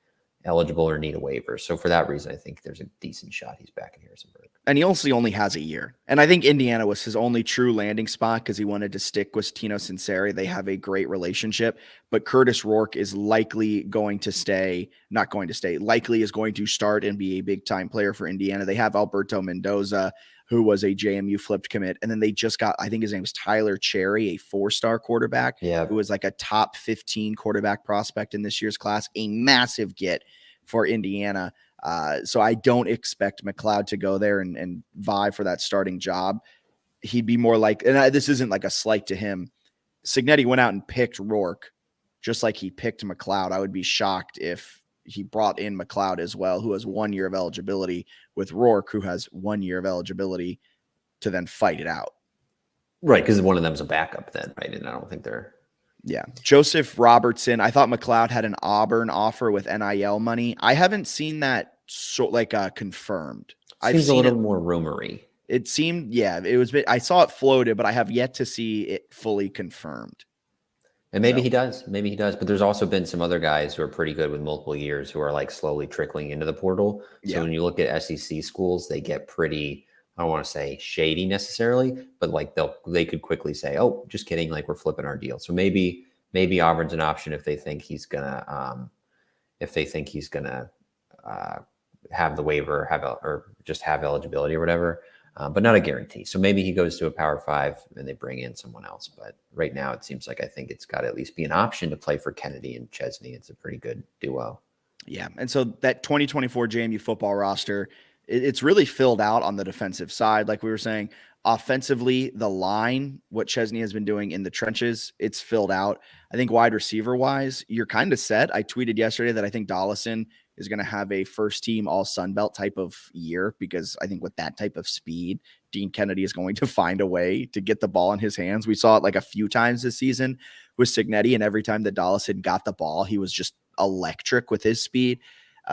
eligible or need a waiver? So for that reason, I think there's a decent shot he's back in Harrisonburg. And he only has a year. And I think Indiana was his only true landing spot because he wanted to stick with Tino Sinceri. They have a great relationship. But Curtis Rourke is likely is going to start and be a big-time player for Indiana. They have Alberto Mendoza, who was a JMU flipped commit. And then they just got, I think his name is Tyler Cherry, a 4-star quarterback, who was like a top 15 quarterback prospect in this year's class, a massive get for Indiana. So I don't expect McLeod to go there and vie for that starting job. He'd be more like, and this isn't like a slight to him, Cignetti went out and picked Rourke just like he picked McLeod. I would be shocked if he brought in McLeod as well, who has 1 year of eligibility, with Rourke, who has 1 year of eligibility to then fight it out. Right, because one of them's a backup then, right? And I don't think they're... Yeah. Joseph Robertson. I thought McLeod had an Auburn offer with NIL money. I haven't seen that confirmed. Seems a little more rumory. It seemed, it was. I saw it floated, but I have yet to see it fully confirmed. And maybe he does. Maybe he does. But there's also been some other guys who are pretty good with multiple years who are like slowly trickling into the portal. So when you look at SEC schools, they get pretty, I don't want to say shady necessarily, but like they could quickly say, oh, just kidding. Like we're flipping our deal. So maybe Auburn's an option if they think he's gonna have the waiver, or just have eligibility or whatever. But not a guarantee. So maybe he goes to a Power 5 and they bring in someone else. But right now it seems like I think it's got to at least be an option to play for Kennedy and Chesney. It's a pretty good duo. Yeah. And so that 2024 JMU football roster, it's really filled out on the defensive side. Like we were saying, offensively, the line, what Chesney has been doing in the trenches, it's filled out. I think wide receiver wise, you're kind of set. I tweeted yesterday that I think Dollison is going to have a first team all Sun Belt type of year, because I think with that type of speed, Dean Kennedy is going to find a way to get the ball in his hands. We saw it like a few times this season with Cignetti, and every time that Dollison got the ball, he was just electric with his speed.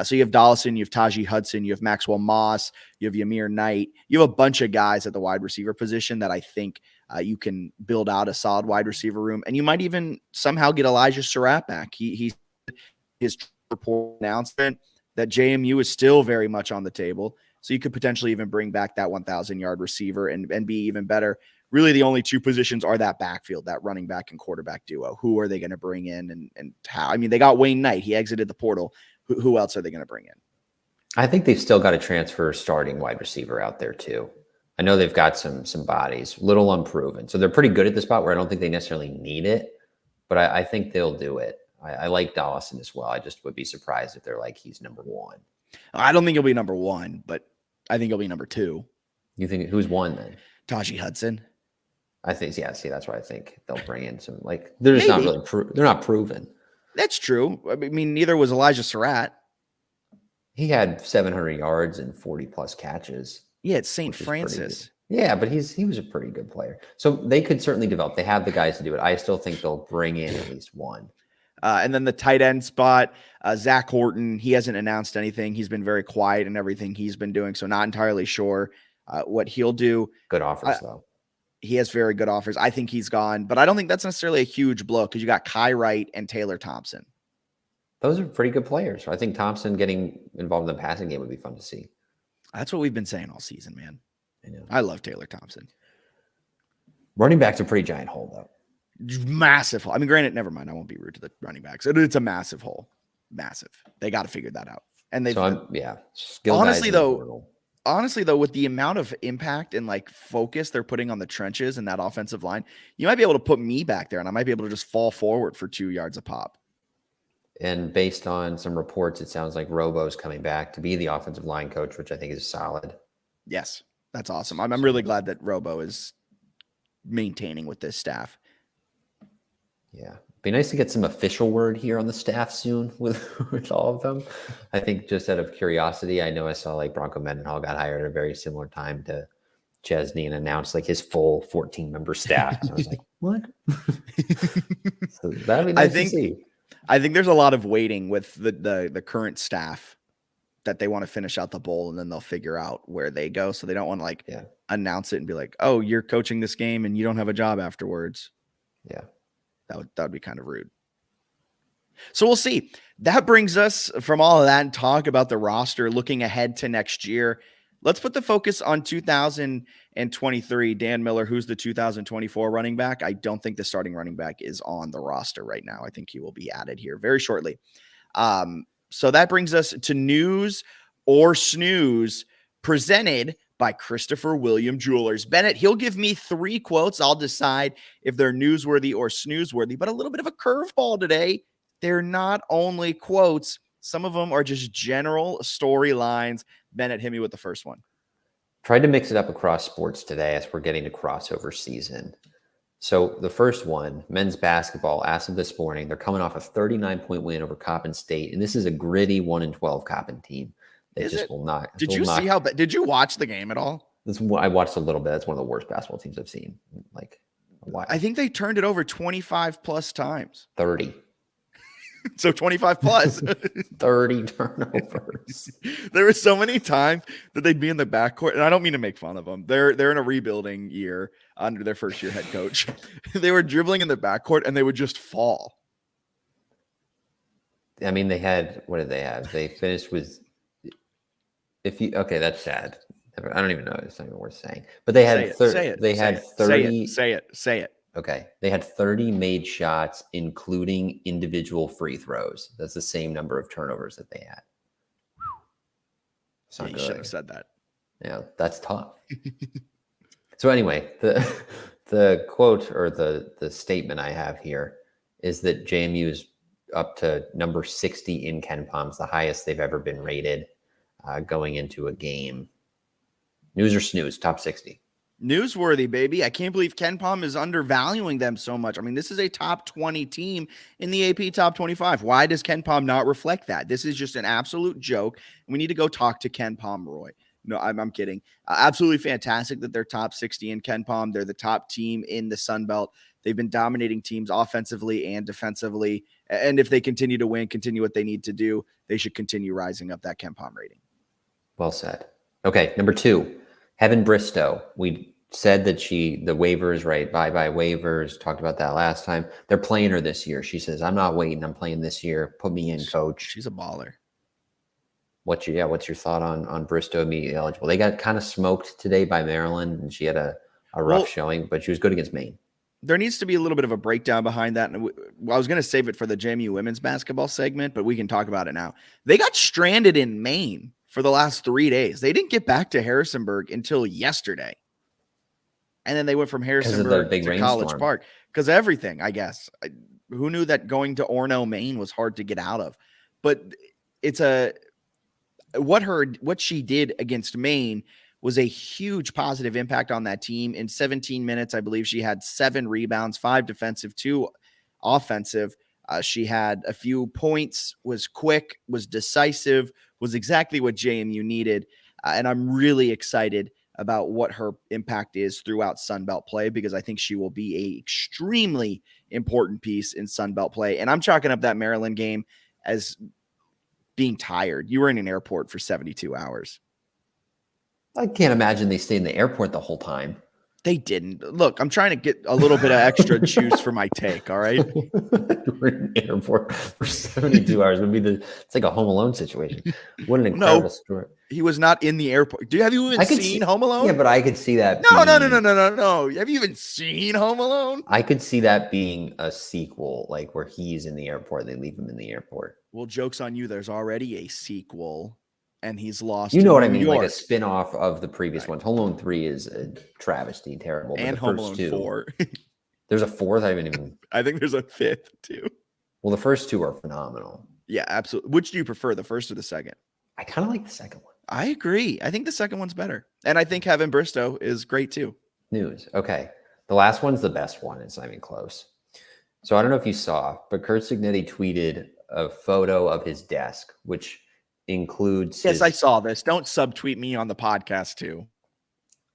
So you have Dollison, you have Tajee Hudson, you have Maxwell Moss, you have Ymir Knight. You have a bunch of guys at the wide receiver position that I think you can build out a solid wide receiver room. And you might even somehow get Elijah Surratt back. His report announcement that JMU is still very much on the table. So you could potentially even bring back that 1,000-yard receiver and be even better. Really, the only two positions are that backfield, that running back and quarterback duo. Who are they going to bring in and how? I mean, they got Wayne Knight. He exited the portal. Who else are they going to bring in? I think they've still got a transfer starting wide receiver out there too. I know they've got some bodies, little unproven. So they're pretty good at the spot where I don't think they necessarily need it, but I think they'll do it. I like Dawson as well. I just would be surprised if they're like, he's number one. I don't think he'll be number one, but I think he'll be number two. You think who's one then? Tajee Hudson. I think, yeah, see, that's why I think they'll bring in some, like, they're just not really, they're not proven. That's true. I mean, neither was Elijah Surratt. He had 700 yards and 40 plus catches. Yeah, it's St. Francis. Yeah, but he was a pretty good player. So they could certainly develop. They have the guys to do it. I still think they'll bring in at least one. And then the tight end spot, Zach Horton, he hasn't announced anything. He's been very quiet in everything he's been doing, so not entirely sure what he'll do. Good offers, though. He has very good offers. I think he's gone, but I don't think that's necessarily a huge blow because you got Kai Wright and Taylor Thompson. Those are pretty good players. I think Thompson getting involved in the passing game would be fun to see. That's what we've been saying all season, man. I know. I love Taylor Thompson. Running back's a pretty giant hole, though. Massive hole. I mean, granted, never mind. I won't be rude to the running backs. It's a massive hole. Massive. They got to figure that out. And they've honestly though, with the amount of impact and like focus they're putting on the trenches and that offensive line, you might be able to put me back there and I might be able to just fall forward for 2 yards a pop. And based on some reports, it sounds like Robo's coming back to be the offensive line coach, which I think is solid. Yes, that's awesome. I'm really glad that Robo is maintaining with this staff. Yeah. Be nice to get some official word here on the staff soon with all of them. I think just out of curiosity, I know I saw like Bronco Mendenhall got hired at a very similar time to Chesney and announced like his full 14-member staff. And I was like, what? So that'd be nice to see. I think there's a lot of waiting with the current staff that they want to finish out the bowl and then they'll figure out where they go. So they don't want to like announce it and be like, oh, you're coaching this game and you don't have a job afterwards. Yeah. That would be kind of rude. So we'll see. That brings us from all of that and talk about the roster looking ahead to next year. Let's put the focus on 2023. Dan Miller, who's the 2024 running back? I don't think the starting running back is on the roster right now. I think he will be added here very shortly. So that brings us to news or snooze presented by Christopher William Jewelers. Bennett, he'll give me 3 quotes. I'll decide if they're newsworthy or snoozeworthy, but a little bit of a curveball today. They're not only quotes. Some of them are just general storylines. Bennett, hit me with the first one. Tried to mix it up across sports today as we're getting to crossover season. So the first one, men's basketball, asked them this morning. They're coming off a 39-point win over Coppin State, and this is a gritty 1-12 Coppin team. Will not. Did you see how? Did you watch the game at all? I watched a little bit. That's one of the worst basketball teams I've seen. Like, why? I think they turned it over 25 plus times. 30. So 25 plus. 30 turnovers. There were so many times that they'd be in the backcourt, and I don't mean to make fun of them. They're in a rebuilding year under their first year head coach. They were dribbling in the backcourt, and they would just fall. I mean, they had, what did they have? They finished with. Okay, that's sad. I don't even know. It's not even worth saying. But they had 30. Say it. Okay. They had 30 made shots, including individual free throws. That's the same number of turnovers that they had. You should have said that. Yeah, that's tough. So anyway, the quote or the statement I have here is that JMU is up to number 60 in KenPom's, the highest they've ever been rated. Going into a game. News or snooze, top 60. Newsworthy, baby. I can't believe KenPom is undervaluing them so much. I mean, this is a top 20 team in the AP top 25. Why does KenPom not reflect that? This is just an absolute joke. We need to go talk to KenPom Roy. No, I'm kidding. Absolutely fantastic that they're top 60 in KenPom. They're the top team in the Sun Belt. They've been dominating teams offensively and defensively. And if they continue to win, continue what they need to do, they should continue rising up that KenPom rating. Well said. Okay, number 2, Heaven Bristow. We said that the waivers, right? Bye waivers. Talked about that last time. They're playing her this year. She says, I'm not waiting. I'm playing this year. Put me in, coach. She's a baller. what's your thought on Bristow immediately eligible? They got kind of smoked today by Maryland, and she had a rough showing, but she was good against Maine. There needs to be a little bit of a breakdown behind that. And I was going to save it for the JMU women's basketball segment, but we can talk about it now. They got stranded in Maine for the last 3 days. They didn't get back to Harrisonburg until yesterday. And then they went from Harrisonburg to College Park because of everything, I guess. Who knew that going to Orono, Maine was hard to get out of? But it's what she did against Maine was a huge positive impact on that team. In 17 minutes, I believe she had 7 rebounds, 5 defensive, 2 offensive. She had a few points, was quick, was decisive, was exactly what JMU needed. And I'm really excited about what her impact is throughout Sunbelt play, because I think she will be a extremely important piece in Sunbelt play. And I'm chalking up that Maryland game as being tired. You were in an airport for 72 hours. I can't imagine they stayed in the airport the whole time. They didn't. Look, I'm trying to get a little bit of extra juice for my take, all right? We're in the airport for 72 hours. It's like a Home Alone situation. What an incredible story. He was not in the airport. Have you even seen Home Alone? Yeah, but I could see that. No. Have you even seen Home Alone? I could see that being a sequel, like where he's in the airport, they leave him in the airport. Well, joke's on you. There's already a sequel. And he's lost. You know what I mean? Like a spin-off of the previous ones. Home Alone 3 is a travesty, terrible. And Home Alone 4. There's a 4th. I think there's a 5th too. Well, the first 2 are phenomenal. Yeah, absolutely. Which do you prefer, the first or the second? I kind of like the second one. I agree. I think the second one's better. And I think having Bristow is great too. News. Okay. The last one's the best one. It's not even close. So I don't know if you saw, but Curt Cignetti tweeted a photo of his desk, which includes I saw this. Don't subtweet me on the podcast too.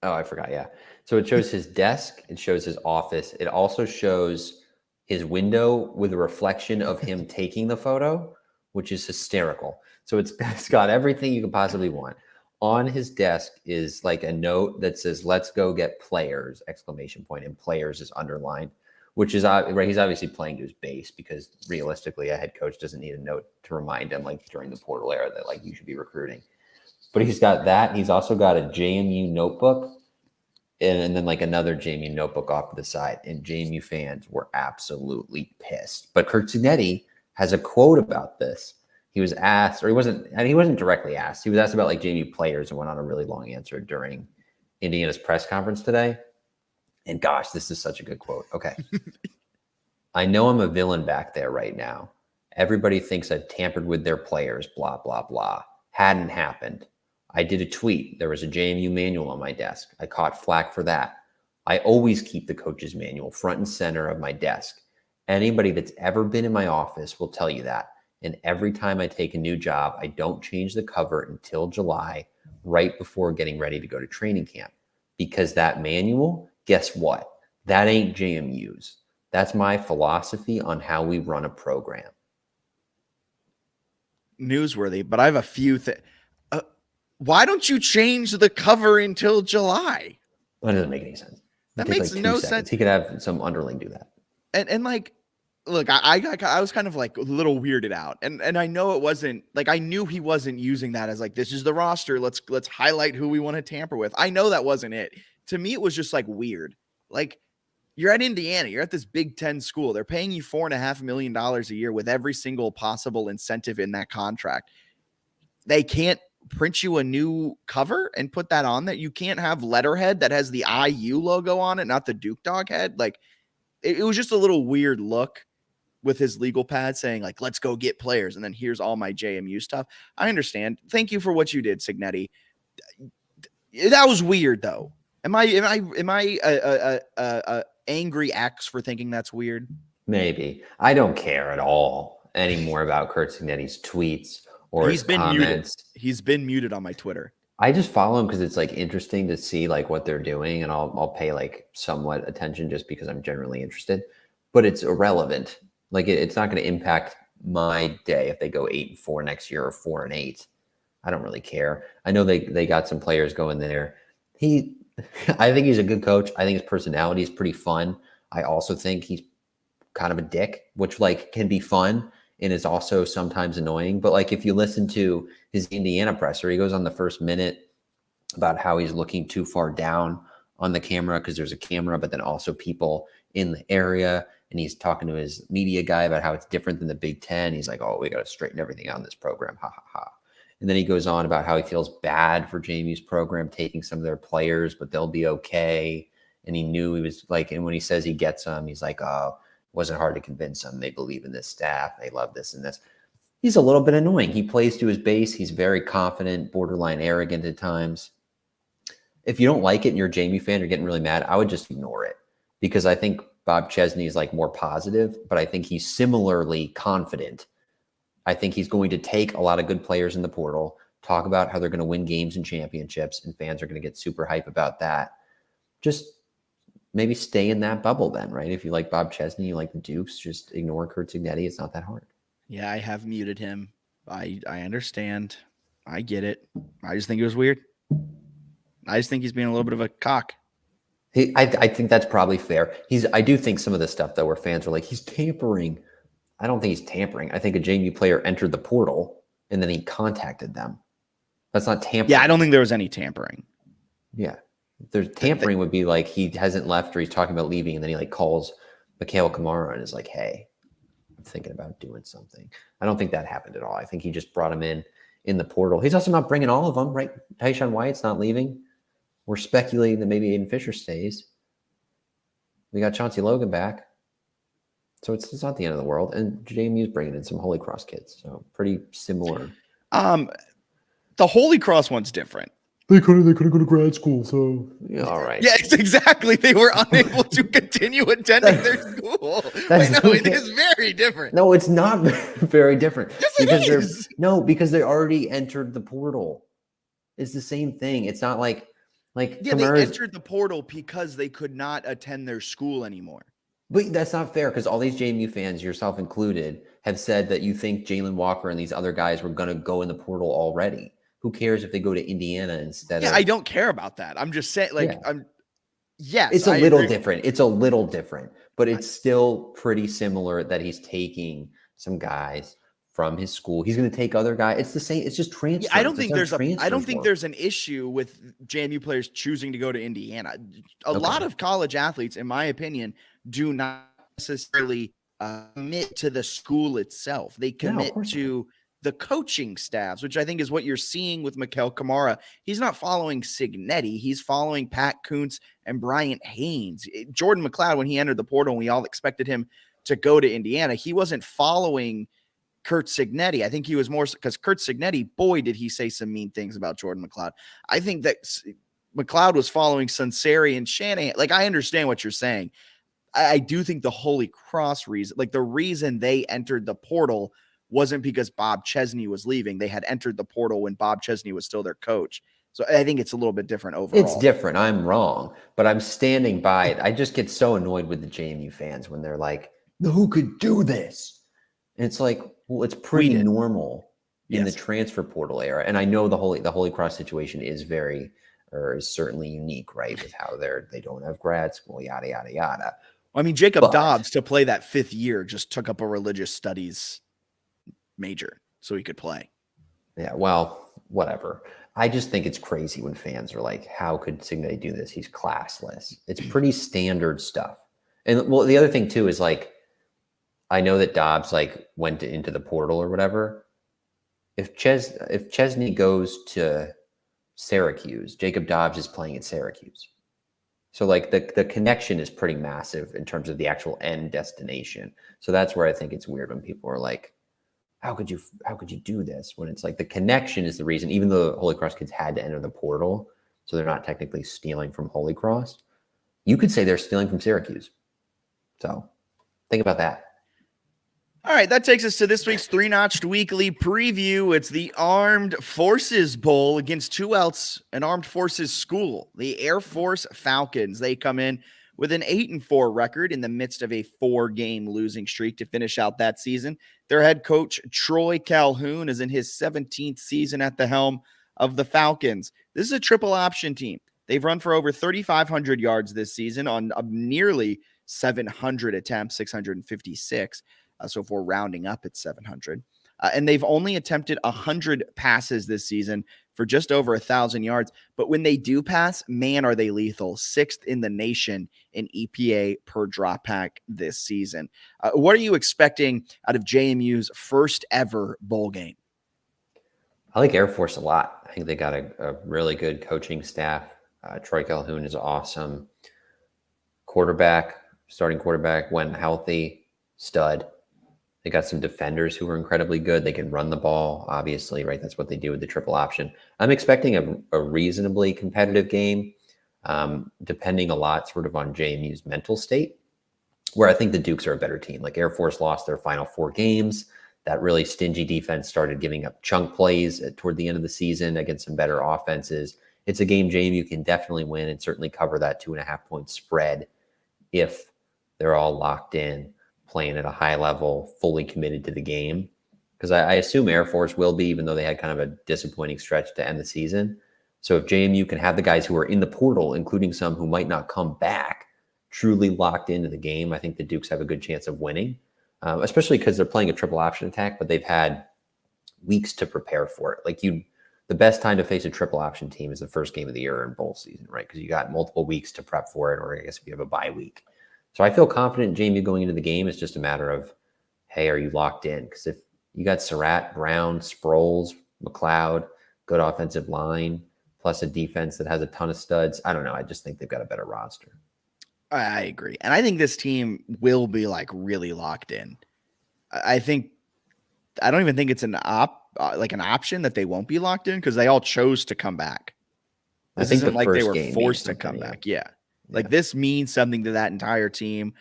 Oh, I forgot. Yeah. So it shows his desk. It shows his office. It also shows his window with a reflection of him taking the photo, which is hysterical. So it's got everything you could possibly want. On his desk is like a note that says, "Let's go get players!" ! And players is underlined, which is right. He's obviously playing to his base, because realistically, a head coach doesn't need a note to remind him, like during the portal era, that like you should be recruiting. But he's got that. He's also got a JMU notebook, and then like another JMU notebook off to the side. And JMU fans were absolutely pissed. But Curt Cignetti has a quote about this. He was asked, or he wasn't directly asked. He was asked about like JMU players and went on a really long answer during Indiana's press conference today. And gosh, this is such a good quote. Okay. I know I'm a villain back there right now. Everybody thinks I've tampered with their players, blah, blah, blah. Hadn't happened. I did a tweet. There was a JMU manual on my desk. I caught flack for that. I always keep the coach's manual front and center of my desk. Anybody that's ever been in my office will tell you that. And every time I take a new job, I don't change the cover until July, right before getting ready to go to training camp. Because that manual, guess what? That ain't JMU's. That's my philosophy on how we run a program. Newsworthy, but I have a few things. Why don't you change the cover until July? That doesn't make any sense. That makes like no sense. He could have some underling do that. And like, look, I was kind of like a little weirded out, and I know it wasn't like, I knew he wasn't using that as like, this is the roster. Let's highlight who we want to tamper with. I know that wasn't it. To me, it was just like weird. Like, you're at Indiana. You're at this Big Ten school. They're paying you $4.5 million a year with every single possible incentive in that contract. They can't print you a new cover and put that on that. You can't have letterhead that has the IU logo on it, not the Duke Dog head. Like, it was just a little weird look with his legal pad saying like, let's go get players. And then here's all my JMU stuff. I understand. Thank you for what you did, Cignetti. That was weird though. Am I a angry X for thinking that's weird? Maybe. I don't care at all anymore about Curt Cignetti's tweets or his comments. Muted. He's been muted on my Twitter. I just follow him because it's like interesting to see like what they're doing, and I'll pay like somewhat attention just because I'm generally interested. But it's irrelevant. Like it's not going to impact my day if they go 8-4 next year or 4-8. I don't really care. I know they got some players going there. I think he's a good coach. I think his personality is pretty fun. I also think he's kind of a dick, which like can be fun. and is also sometimes annoying. But like if you listen to his Indiana presser, he goes on the first minute about how he's looking too far down on the camera because there's a camera, but then also people in the area. And he's talking to his media guy about how it's different than the Big Ten. He's like, oh, we got to straighten everything out in this program. Ha, ha, ha. And then he goes on about how he feels bad for JMU's program taking some of their players, but they'll be okay. And he knew he was like, and when he says he gets them, he's like, oh, it wasn't hard to convince them. They believe in this staff. They love this and this. He's a little bit annoying. He plays to his base. He's very confident, borderline arrogant at times. If you don't like it and you're a JMU fan, you're getting really mad, I would just ignore it, because I think Bob Chesney is like more positive, but I think he's similarly confident. I think he's going to take a lot of good players in the portal, talk about how they're going to win games and championships, and fans are going to get super hype about that. Just maybe stay in that bubble then, right? If you like Bob Chesney, you like the Dukes, just ignore Kurt Cignetti. It's not that hard. Yeah, I have muted him. I understand. I get it. I just think it was weird. I just think he's being a little bit of a cock. I think that's probably fair. I do think some of the stuff though, where fans are like, he's tampering. I don't think he's tampering. I think a JMU player entered the portal and then he contacted them. That's not tampering. Yeah, I don't think there was any tampering. Yeah. There's tampering would be like he hasn't left or he's talking about leaving, and then he like calls Mikhail Kamara and is like, hey, I'm thinking about doing something. I don't think that happened at all. I think he just brought him in the portal. He's also not bringing all of them, right? Tyshawn Wyatt's not leaving. We're speculating that maybe Aiden Fisher stays. We got Chauncey Logan back. So it's not the end of the world. And JMU's bringing in some Holy Cross kids. So pretty similar. The Holy Cross one's different. They couldn't go to grad school, so Yeah, all right. Yes, exactly. They were unable to continue attending their school. Wait, no, it is very different. No, it's not very different. Yes, because it is. because they already entered the portal. It's the same thing. It's not like Yeah, they entered the portal because they could not attend their school anymore. But that's not fair, because all these JMU fans, yourself included, have said that you think Jalen Walker and these other guys were going to go in the portal already. Who cares if they go to Indiana instead of... I don't care about that. I'm just saying, it's a little different. It's a little different, but it's still pretty similar that he's taking some guys from his school. He's going to take other guys. It's the same. It's just transfer. I don't think there's an issue with JMU players choosing to go to Indiana. A lot of college athletes, in my opinion, do not necessarily commit to the school itself. They commit to the coaching staffs, which I think is what you're seeing with Mikhail Kamara. He's not following Cignetti. He's following Pat Kuntz and Bryant Haynes. Jordan McLeod, when he entered the portal, and we all expected him to go to Indiana, he wasn't following Kurt Cignetti. I think he was more because Kurt Cignetti, boy, did he say some mean things about Jordan McLeod. I think that McLeod was following Sunseri and Shanahan. Like, I understand what you're saying. I do think the Holy Cross reason, like the reason they entered the portal wasn't because Bob Chesney was leaving. They had entered the portal when Bob Chesney was still their coach. So I think it's a little bit different overall. It's different. I'm wrong, but I'm standing by it. I just get so annoyed with the JMU fans when they're like, who could do this? And it's like, well, it's pretty normal in the transfer portal era. And I know the Holy Cross situation is certainly unique, right? With how they don't have grad school, yada, yada, yada. I mean, Jacob Dobbs, to play that fifth year, just took up a religious studies major so he could play. Yeah, well, whatever. I just think it's crazy when fans are like, how could Cignetti do this? He's classless. It's pretty standard stuff. And well, the other thing too is like, I know that Dobbs like went into the portal or whatever. If Chesney goes to Syracuse, Jacob Dobbs is playing at Syracuse. So like the connection is pretty massive in terms of the actual end destination. So that's where I think it's weird when people are like, how could you do this? When it's like the connection is the reason, even though the Holy Cross kids had to enter the portal, so they're not technically stealing from Holy Cross. You could say they're stealing from Syracuse. So think about that. All right, that takes us to this week's Three-Notched Weekly Preview. It's the Armed Forces Bowl against who else? An Armed Forces school, the Air Force Falcons. They come in with an 8-4 record in the midst of a 4-game losing streak to finish out that season. Their head coach, Troy Calhoun, is in his 17th season at the helm of the Falcons. This is a triple option team. They've run for over 3,500 yards this season on nearly 700 attempts, 656. So if we're rounding up, it's 700. And they've only attempted 100 passes this season for just over 1,000 yards. But when they do pass, man, are they lethal. 6th in the nation in EPA per drop pack this season. What are you expecting out of JMU's first ever bowl game? I like Air Force a lot. I think they got a really good coaching staff. Troy Calhoun is awesome. Starting quarterback, when healthy, stud. They got some defenders who are incredibly good. They can run the ball, obviously, right? That's what they do with the triple option. I'm expecting a reasonably competitive game, depending a lot sort of on JMU's mental state, where I think the Dukes are a better team. Like Air Force lost their final 4 games. That really stingy defense started giving up chunk plays toward the end of the season against some better offenses. It's a game JMU can definitely win and certainly cover that 2.5-point spread if they're all locked in, playing at a high level, fully committed to the game. Because I assume Air Force will be, even though they had kind of a disappointing stretch to end the season. So if JMU can have the guys who are in the portal, including some who might not come back, truly locked into the game, I think the Dukes have a good chance of winning, especially because they're playing a triple option attack, but they've had weeks to prepare for it. Like the best time to face a triple option team is the first game of the year in bowl season, right? Because you got multiple weeks to prep for it, or I guess if you have a bye week. So I feel confident in JMU going into the game. It's just a matter of, hey, are you locked in? Because if you got Surratt, Brown, Sproles, McLeod, good offensive line, plus a defense that has a ton of studs, I don't know. I just think they've got a better roster. I agree. And I think this team will be like really locked in. I don't even think it's an option that they won't be locked in, because they all chose to come back. This isn't like they were forced to come back. Yeah. Like this means something to that entire team.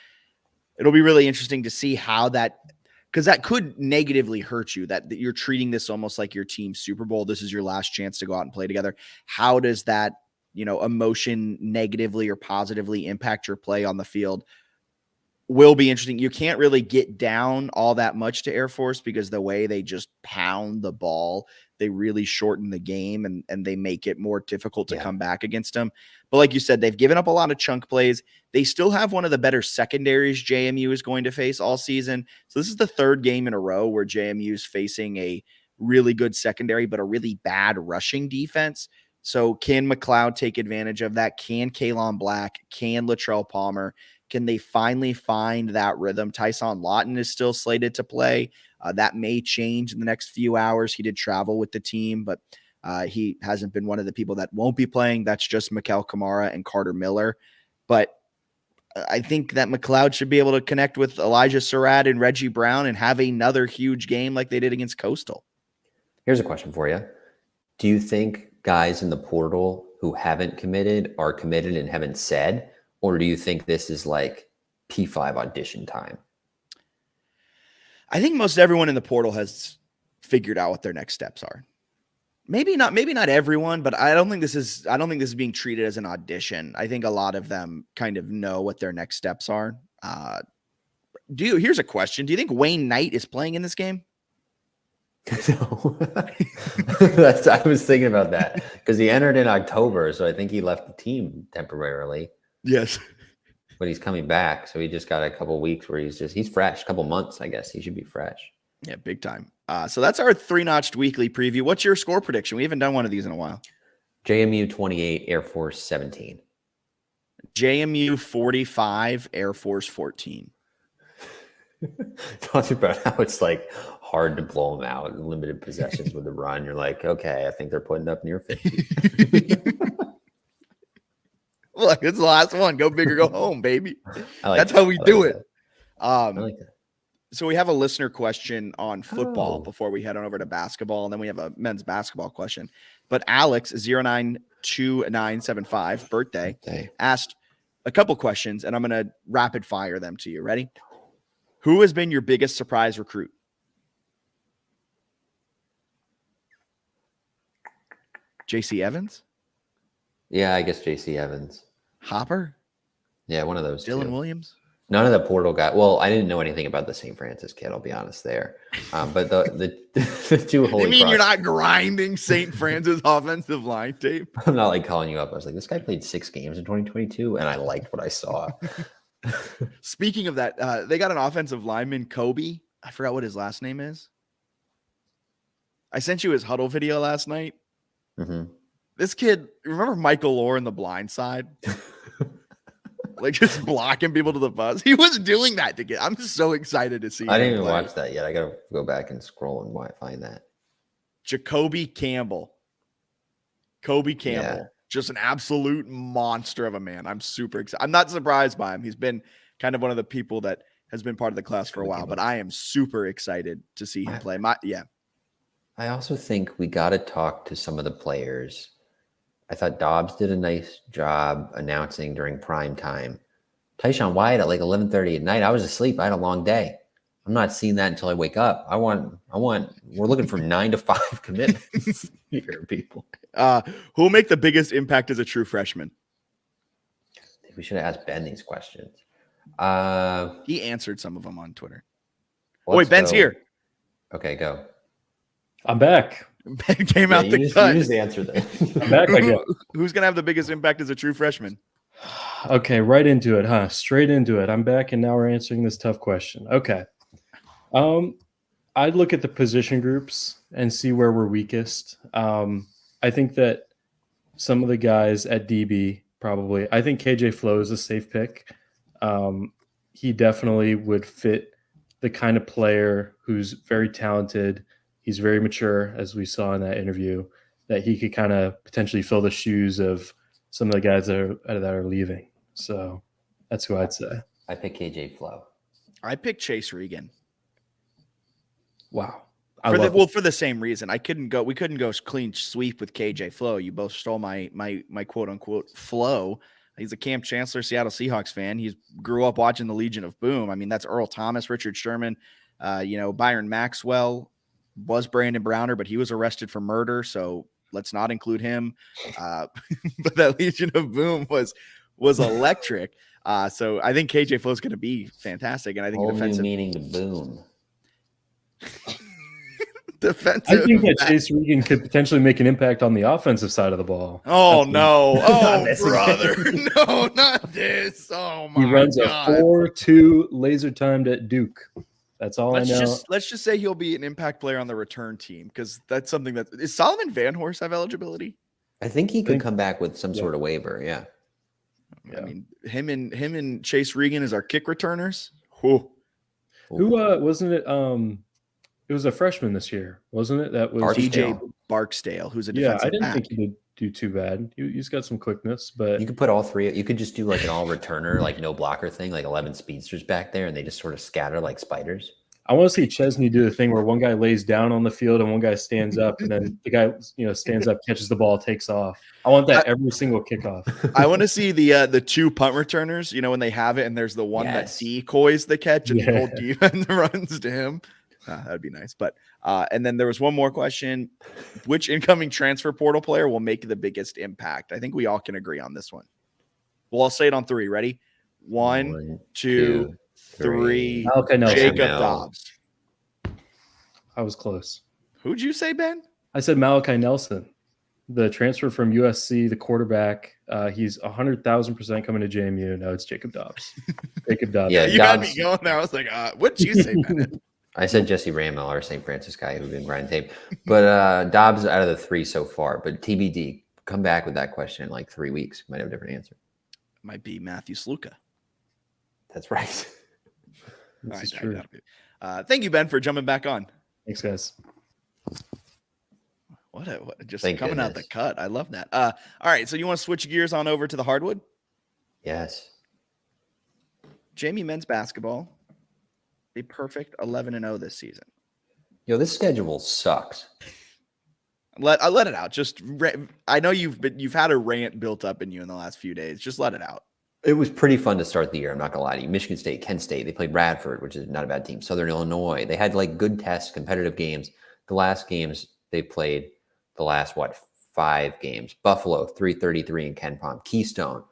It'll be really interesting to see how because that could negatively hurt you, that you're treating this almost like your team's Super Bowl. This is your last chance to go out and play together. How does that, emotion negatively or positively impact your play on the field? Will be interesting. You can't really get down all that much to Air Force, because the way they just pound the ball, they really shorten the game and they make it more difficult to come back against them. But like you said, they've given up a lot of chunk plays. They still have one of the better secondaries JMU is going to face all season. So this is the 3rd game in a row where JMU is facing a really good secondary, but a really bad rushing defense. So can McLeod take advantage of that? Can Kalon Black? Can Latrell Palmer? Can they finally find that rhythm? Tyson Lawton is still slated to play. That may change in the next few hours. He did travel with the team, but he hasn't been one of the people that won't be playing. That's just Mikel Kamara and Carter Miller. But I think that McLeod should be able to connect with Elijah Surratt and Reggie Brown and have another huge game like they did against Coastal. Here's a question for you. Do you think guys in the portal who haven't committed are committed and haven't said? Or do you think this is like P5 audition time? I think most everyone in the portal has figured out what their next steps are. Maybe not everyone, but I don't think this is being treated as an audition. I think a lot of them kind of know what their next steps are. Here's a question. Do you think Wayne Knight is playing in this game? No. I was thinking about that because he entered in October, so I think he left the team temporarily. Yes. But he's coming back, so he just got a couple weeks where he's fresh, a couple months, I guess. He should be fresh. Yeah, big time. So that's our 3-notched weekly preview. What's your score prediction? We haven't done one of these in a while. JMU 28, Air Force 17. JMU 45, Air Force 14. Talking about how it's like hard to blow them out, limited possessions with the run. You're like, okay, I think they're putting up near 50. Look, it's the last one. Go big or go home, baby. That's how we do it. I like that. So we have a listener question on football before we head on over to basketball, and then we have a men's basketball question. But Alex 092975 birthday asked a couple questions, and I'm going to rapid fire them to you. Ready? Who has been your biggest surprise recruit? JC Evans? Yeah, I guess JC Evans. Hopper? Yeah, one of those. Dylan two. Williams? None of the portal guys. Well, I didn't know anything about the St. Francis kid. I'll be honest there. But the two Holy You mean Cross, you're not grinding St. Francis offensive line tape? I'm not like calling you up. I was like, this guy played 6 games in 2022, and I liked what I saw. Speaking of that, they got an offensive lineman, Kobe, I forgot what his last name is. I sent you his huddle video last night. Mm-hmm. This kid, remember Michael Orr in The Blind Side? Like just blocking people to the bus. He was doing that to get. I'm so excited to see. I didn't him even play. watch that yet. I gotta go back and scroll and find that. Jacoby Campbell. Kobe Campbell, just an absolute monster of a man. I'm super excited. I'm not surprised by him. He's been kind of one of the people that has been part of the class for a while, but I am super excited to see him play. I also think we got to talk to some of the players. I thought Dobbs did a nice job announcing during prime time. Tyshawn Wyatt at like 11:30 at night. I was asleep. I had a long day. I'm not seeing that until I wake up. We're looking for 9 to 5 commitments here, people. Who will make the biggest impact as a true freshman? I think we should have asked Ben these questions. He answered some of them on Twitter. Ben's go. here. Okay, go. I'm back. Ben came out the cut. You just answer that. I'm back again. Who's going to have the biggest impact as a true freshman? Okay, right into it, huh? Straight into it. I'm back, and now we're answering this tough question. Okay. I'd look at the position groups and see where we're weakest. I think that some of the guys at DB probably. I think KJ Flo is a safe pick. He definitely would fit the kind of player who's very talented. He's very mature, as we saw in that interview, that he could kind of potentially fill the shoes of some of the guys that are leaving. So that's who I'd say. I pick KJ Flo. I picked Chase Regan. Wow. For the same reason. We couldn't go clean sweep with KJ Flo. You both stole my quote unquote flow. He's a Camp Chancellor Seattle Seahawks fan. He grew up watching the Legion of Boom. I mean, that's Earl Thomas, Richard Sherman, Byron Maxwell was Brandon Browner, but he was arrested for murder. So let's not include him. But that Legion of Boom was electric. So I think KJ Flo is going to be fantastic. And I think Whole defensive new meaning to boom. defensive. I think that Chase Regan could potentially make an impact on the offensive side of the ball. Oh, no. Oh, this brother. No, not this. Oh, my God. He runs a 4-2 laser timed at Duke. That's all I know. Let's just say he'll be an impact player on the return team, because that's something that – is Solomon Van Horst have eligibility? I think he could come back with some sort of waiver, yeah. I mean, him and Chase Regan as our kick returners. Whew. Who wasn't it? It was a freshman this year, wasn't it? That was DJ Barksdale, who's a defensive I didn't back. think he did do too bad. He's got some quickness, but You could put all three. You could just do like an all returner, like no blocker thing, like 11 speedsters back there, and they just sort of scatter like spiders. I want to see Chesney do the thing where one guy lays down on the field and one guy stands up, and then the guy stands up, catches the ball, takes off. I want that every single kickoff. I want to see the two punt returners, when they have it and there's the one that decoys the catch and the whole defense runs to him. That'd be nice. But and then there was one more question. Which incoming transfer portal player will make the biggest impact? I think we all can agree on this one. Well, I'll say it on 3. Ready? 1, 2, 3. Okay, no. Jacob Dobbs. I was close. Who'd you say, Ben? I said Malachi Nelson, the transfer from USC, the quarterback. He's 100,000% coming to JMU. No, it's Jacob Dobbs. Jacob Dobbs. Yeah, you had me going there. I was like, what'd you say, Ben? I said Jesse Ramel, our St. Francis guy who's been grinding tape. But Dobbs out of the 3 so far. But TBD, come back with that question in like 3 weeks. Might have a different answer. Might be Matthew Sluka. That's right. This is true. Thank you, Ben, for jumping back on. Thanks, guys. What just Thank coming goodness. out the cut. I love that. All right, so you want to switch gears on over to the hardwood? Yes. JMU men's basketball, a perfect 11-0 this season. Yo, this schedule sucks. Let it out. I know you've had a rant built up in you in the last few days. Just let it out. It was pretty fun to start the year. I'm not gonna lie to you. Michigan State, Kent State, they played Radford, which is not a bad team. Southern Illinois, they had like good tests, competitive games. The last games they played, the last 5 games. Buffalo 333 in Ken Palm. Keystone,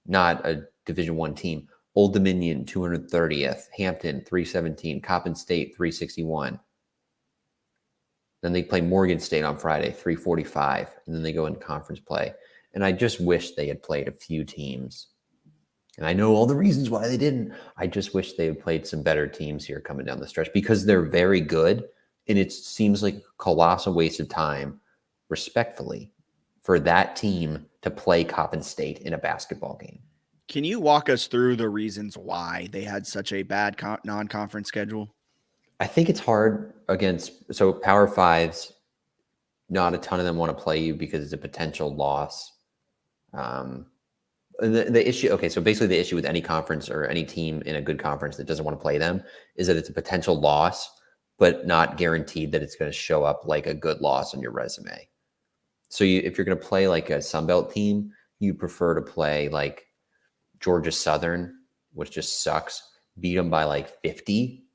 not a Division I team. Old Dominion 230th. Hampton 317. Coppin State 361. Then they play Morgan State on Friday 345, and then they go into conference play. And I just wish they had played a few teams And I know all the reasons why they didn't. I just wish they had played some better teams here coming down the stretch because they're very good. And it seems like a colossal waste of time, respectfully, for that team to play Coppin State in a basketball game. Can you walk us through the reasons why they had such a bad non-conference schedule? I think it's hard against, so Power Fives, not a ton of them want to play you because it's a potential loss. The issue, okay, so basically the issue with any conference or any team in a good conference that doesn't want to play them is that it's a potential loss, but not guaranteed that it's going to show up like a good loss on your resume. So if you're going to play like a Sunbelt team, you prefer to play like Georgia Southern, which just sucks, beat them by like 50.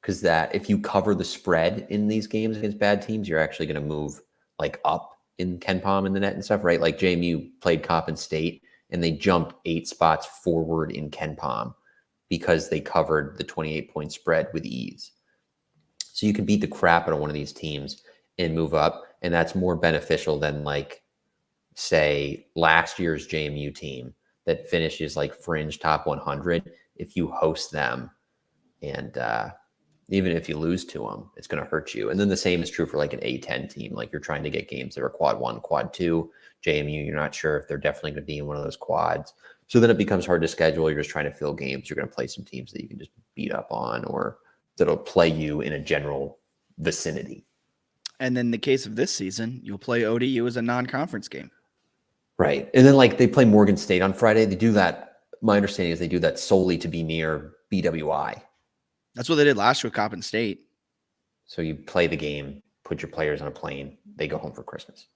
Because that if you cover the spread in these games against bad teams, you're actually going to move like up in KenPom in the net and stuff, right? Like JMU played Coppin State and they jumped 8 spots forward in KenPom because they covered the 28-point spread with ease. So you can beat the crap out of one of these teams and move up. And that's more beneficial than like, say, last year's JMU team that finishes like fringe top 100. If you host them and even if you lose to them, it's going to hurt you. And then the same is true for like an A10 team. Like you're trying to get games that are quad 1, quad 2. JMU, you're not sure if they're definitely going to be in one of those quads. So then it becomes hard to schedule. You're just trying to fill games. You're going to play some teams that you can just beat up on or that'll play you in a general vicinity. And then in the case of this season, you'll play ODU as a non-conference game. Right. And then like they play Morgan State on Friday. They do that. My understanding is they do that solely to be near BWI. That's what they did last year with Coppin State. So you play the game, put your players on a plane, they go home for Christmas.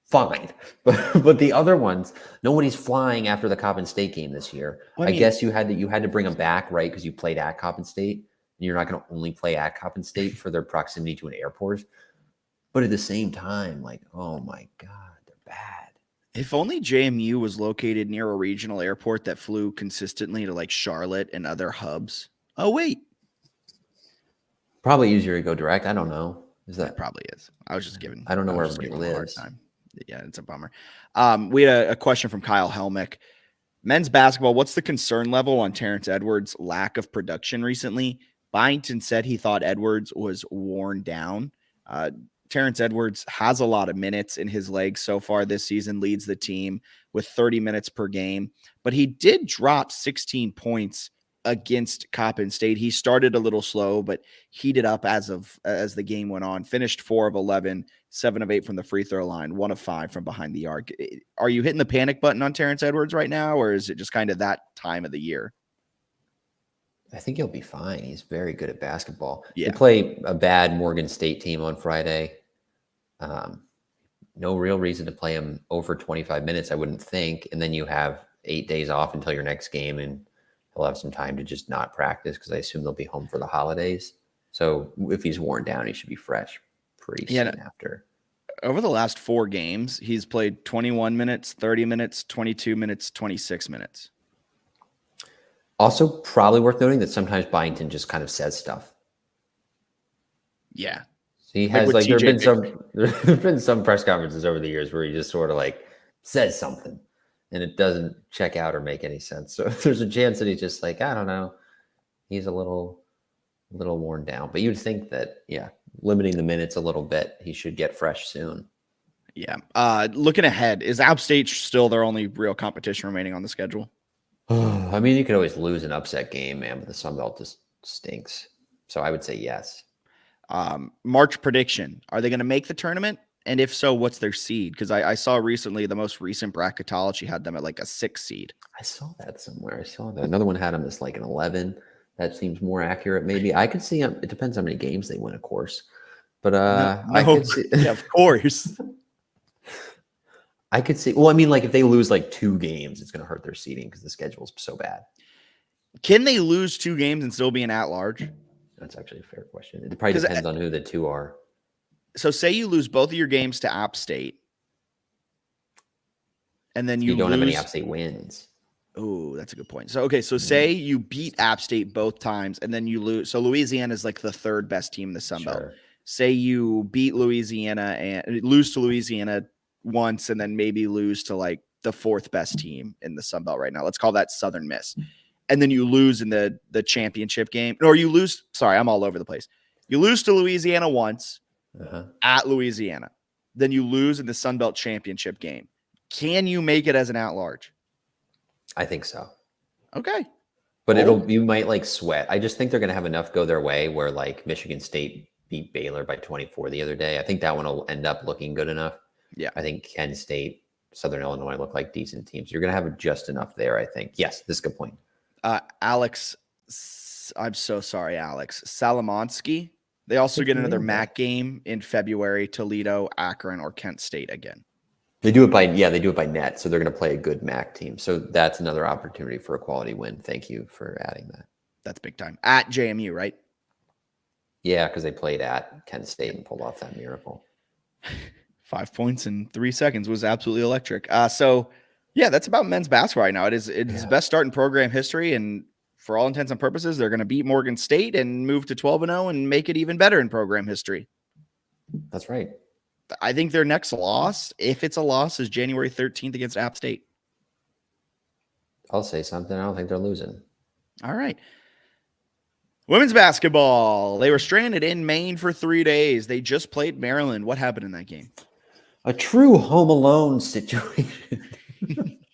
Fine. But the other ones, nobody's flying after the Coppin State game this year. Well, I guess you had to bring them back, right? Because you played at Coppin State. And you're not going to only play at Coppin State for their proximity to an airport. But at the same time, like, oh my God, they're bad. If only JMU was located near a regional airport that flew consistently to like Charlotte and other hubs. Oh, wait. Probably easier to go direct. I don't know. That probably is. I was just giving. I don't know where everybody lives. Yeah, it's a bummer. We had a question from Kyle Helmick. Men's basketball, what's the concern level on Terrence Edwards' lack of production recently? Byington said he thought Edwards was worn down. Terrence Edwards has a lot of minutes in his legs so far this season, leads the team with 30 minutes per game, but he did drop 16 points against Coppin State. He started a little slow, but heated up as the game went on, finished 4 of 11, 7 of 8 from the free throw line, 1 of 5 from behind the arc. Are you hitting the panic button on Terrence Edwards right now, or is it just kind of that time of the year? I think he'll be fine. He's very good at basketball. Yeah. They play a bad Morgan State team on Friday. No real reason to play him over 25 minutes, I wouldn't think. And then you have 8 days off until your next game, and he'll have some time to just not practice because I assume they'll be home for the holidays. So if he's worn down, he should be fresh pretty soon after. Over the last 4 games, he's played 21 minutes, 30 minutes, 22 minutes, 26 minutes. Also, probably worth noting that sometimes Byington just kind of says stuff. Yeah. So he has like there've been some press conferences over the years where he just sort of like says something and it doesn't check out or make any sense. So there's a chance that he's just like, I don't know. He's a little worn down. But you'd think that, limiting the minutes a little bit, he should get fresh soon. Yeah. Looking ahead, is App State still their only real competition remaining on the schedule? I mean, you could always lose an upset game, man, but the Sun Belt just stinks. So I would say yes. March prediction. Are they going to make the tournament? And if so, what's their seed? Because I saw recently the most recent bracketology had them at like a 6 seed. I saw that somewhere. I saw that. Another one had them as like an 11. That seems more accurate. Maybe I could see them. It depends how many games they win, of course. But I could see. Yeah, of course. I could see. Well, I mean, like if they lose like 2 games, it's going to hurt their seeding because the schedule's so bad. Can they lose 2 games and still be an at-large? That's actually a fair question. It probably depends on who the 2 are. So say you lose both of your games to App State. And then you don't have any App State wins. Oh, that's a good point. So, okay. So say you beat App State both times and then you lose. So Louisiana is like the 3rd best team in the Sun Belt. Say you beat Louisiana and lose to Louisiana once and then maybe lose to like the fourth best team in the Sun Belt right now. Let's call that Southern Miss. And then you lose in the championship game, or you lose. Sorry, I'm all over the place. You lose to Louisiana once at Louisiana. Then you lose in the Sun Belt championship game. Can you make it as an at-large? I think so. Okay. But you might like sweat. I just think they're going to have enough go their way where like Michigan State beat Baylor by 24 the other day. I think that one will end up looking good enough. Yeah. I think Kent State, Southern Illinois look like decent teams. You're going to have just enough there, I think. Yes, this is a good point. Alex, I'm so sorry, Alex. Salomonsky. They also get another MAC game in February, Toledo, Akron, or Kent State again. They do it by net, so they're going to play a good MAC team. So that's another opportunity for a quality win. Thank you for adding that. That's big time. At JMU, right? Yeah, because they played at Kent State and pulled off that miracle. 5 points in 3 seconds was absolutely electric. So, yeah, that's about men's basketball right now. It is the best start in program history, and for all intents and purposes, they're going to beat Morgan State and move to 12-0 and make it even better in program history. That's right. I think their next loss, if it's a loss, is January 13th against App State. I'll say something. I don't think they're losing. All right. Women's basketball. They were stranded in Maine for 3 days. They just played Maryland. What happened in that game? A true Home Alone situation.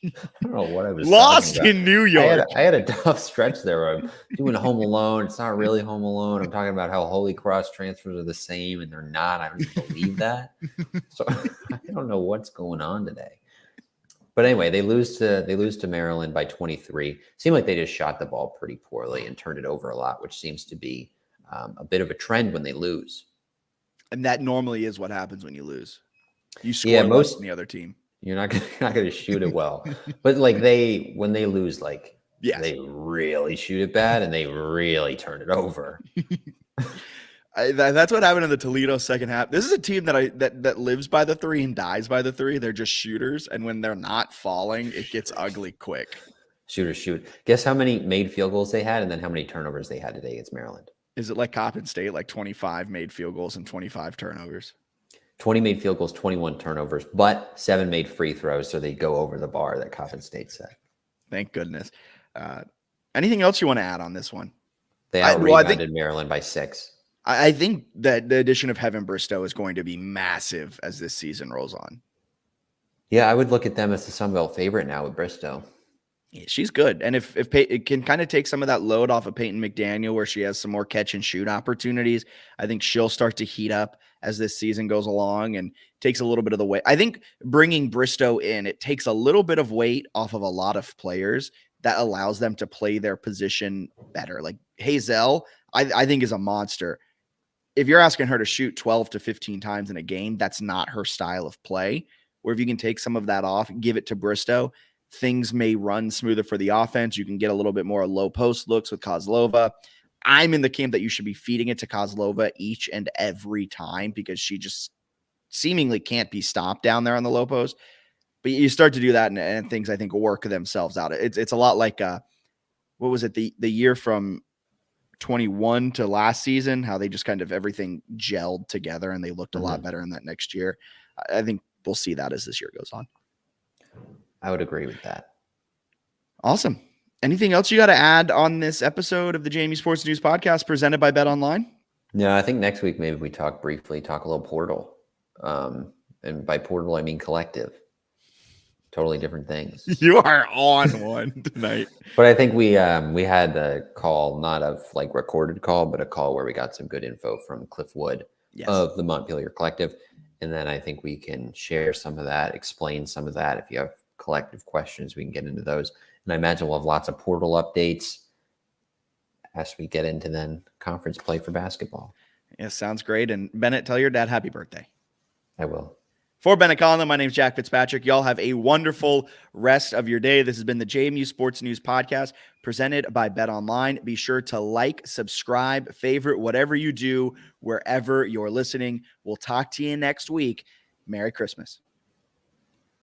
I don't know what I was lost in New York. I had a tough stretch there. I'm doing Home Alone. It's not really Home Alone. I'm talking about how Holy Cross transfers are the same, and they're not. I don't believe that. So I don't know what's going on today. But anyway, they lose to Maryland by 23. Seemed like they just shot the ball pretty poorly and turned it over a lot, which seems to be a bit of a trend when they lose. And that normally is what happens when you lose. You score less than the other team. You're not going to shoot it well. But like when they lose, like they really shoot it bad and they really turn it over. That's what happened in the Toledo second half. This is a team that lives by the three and dies by the three. They're just shooters, and when they're not falling, it gets ugly quick. Shooters shoot. Guess how many made field goals they had, and then how many turnovers they had today against Maryland. Is it like Coppin State, like 25 made field goals and 25 turnovers? 20 made field goals, 21 turnovers, but 7 made free throws, so they go over the bar that Coppin State set. Thank goodness. Anything else you want to add on this one? They out-rebounded Maryland by 6. I think that the addition of Heaven Bristow is going to be massive as this season rolls on. Yeah, I would look at them as the Sun Belt favorite now with Bristow. Yeah, she's good. And if it can kind of take some of that load off of Peyton McDaniel where she has some more catch and shoot opportunities, I think she'll start to heat up as this season goes along and takes a little bit of the weight. I think bringing Bristow in, it takes a little bit of weight off of a lot of players that allows them to play their position better. Like Hazel, I think is a monster. If you're asking her to shoot 12 to 15 times in a game, that's not her style of play. Where if you can take some of that off, give it to Bristow, things may run smoother for the offense. You can get a little bit more low post looks with Kozlova. I'm in the camp that you should be feeding it to Kozlova each and every time because she just seemingly can't be stopped down there on the low post. But you start to do that and things, I think, work themselves out. It's a lot like, what was it, the year from 21 to last season, how they just kind of everything gelled together and they looked a lot better in that next year. I think we'll see that as this year goes on. I would agree with that. Awesome. Anything else you got to add on this episode of the JMU Sports News Podcast presented by Bet Online? No, I think next week maybe we talk a little portal. And by portal, I mean collective. Totally different things. You are on one tonight. But I think we had a call, not of like recorded call, but a call where we got some good info from Cliff Wood of the Montpelier Collective. And then I think we can share some of that, explain some of that. If you have collective questions, we can get into those. And I imagine we'll have lots of portal updates as we get into then conference play for basketball. Yeah, sounds great. And Bennett, tell your dad happy birthday. I will. For Bennett Conlon, my name is Jack Fitzpatrick. Y'all have a wonderful rest of your day. This has been the JMU Sports News Podcast presented by Bet Online. Be sure to like, subscribe, favorite, whatever you do, wherever you're listening. We'll talk to you next week. Merry Christmas.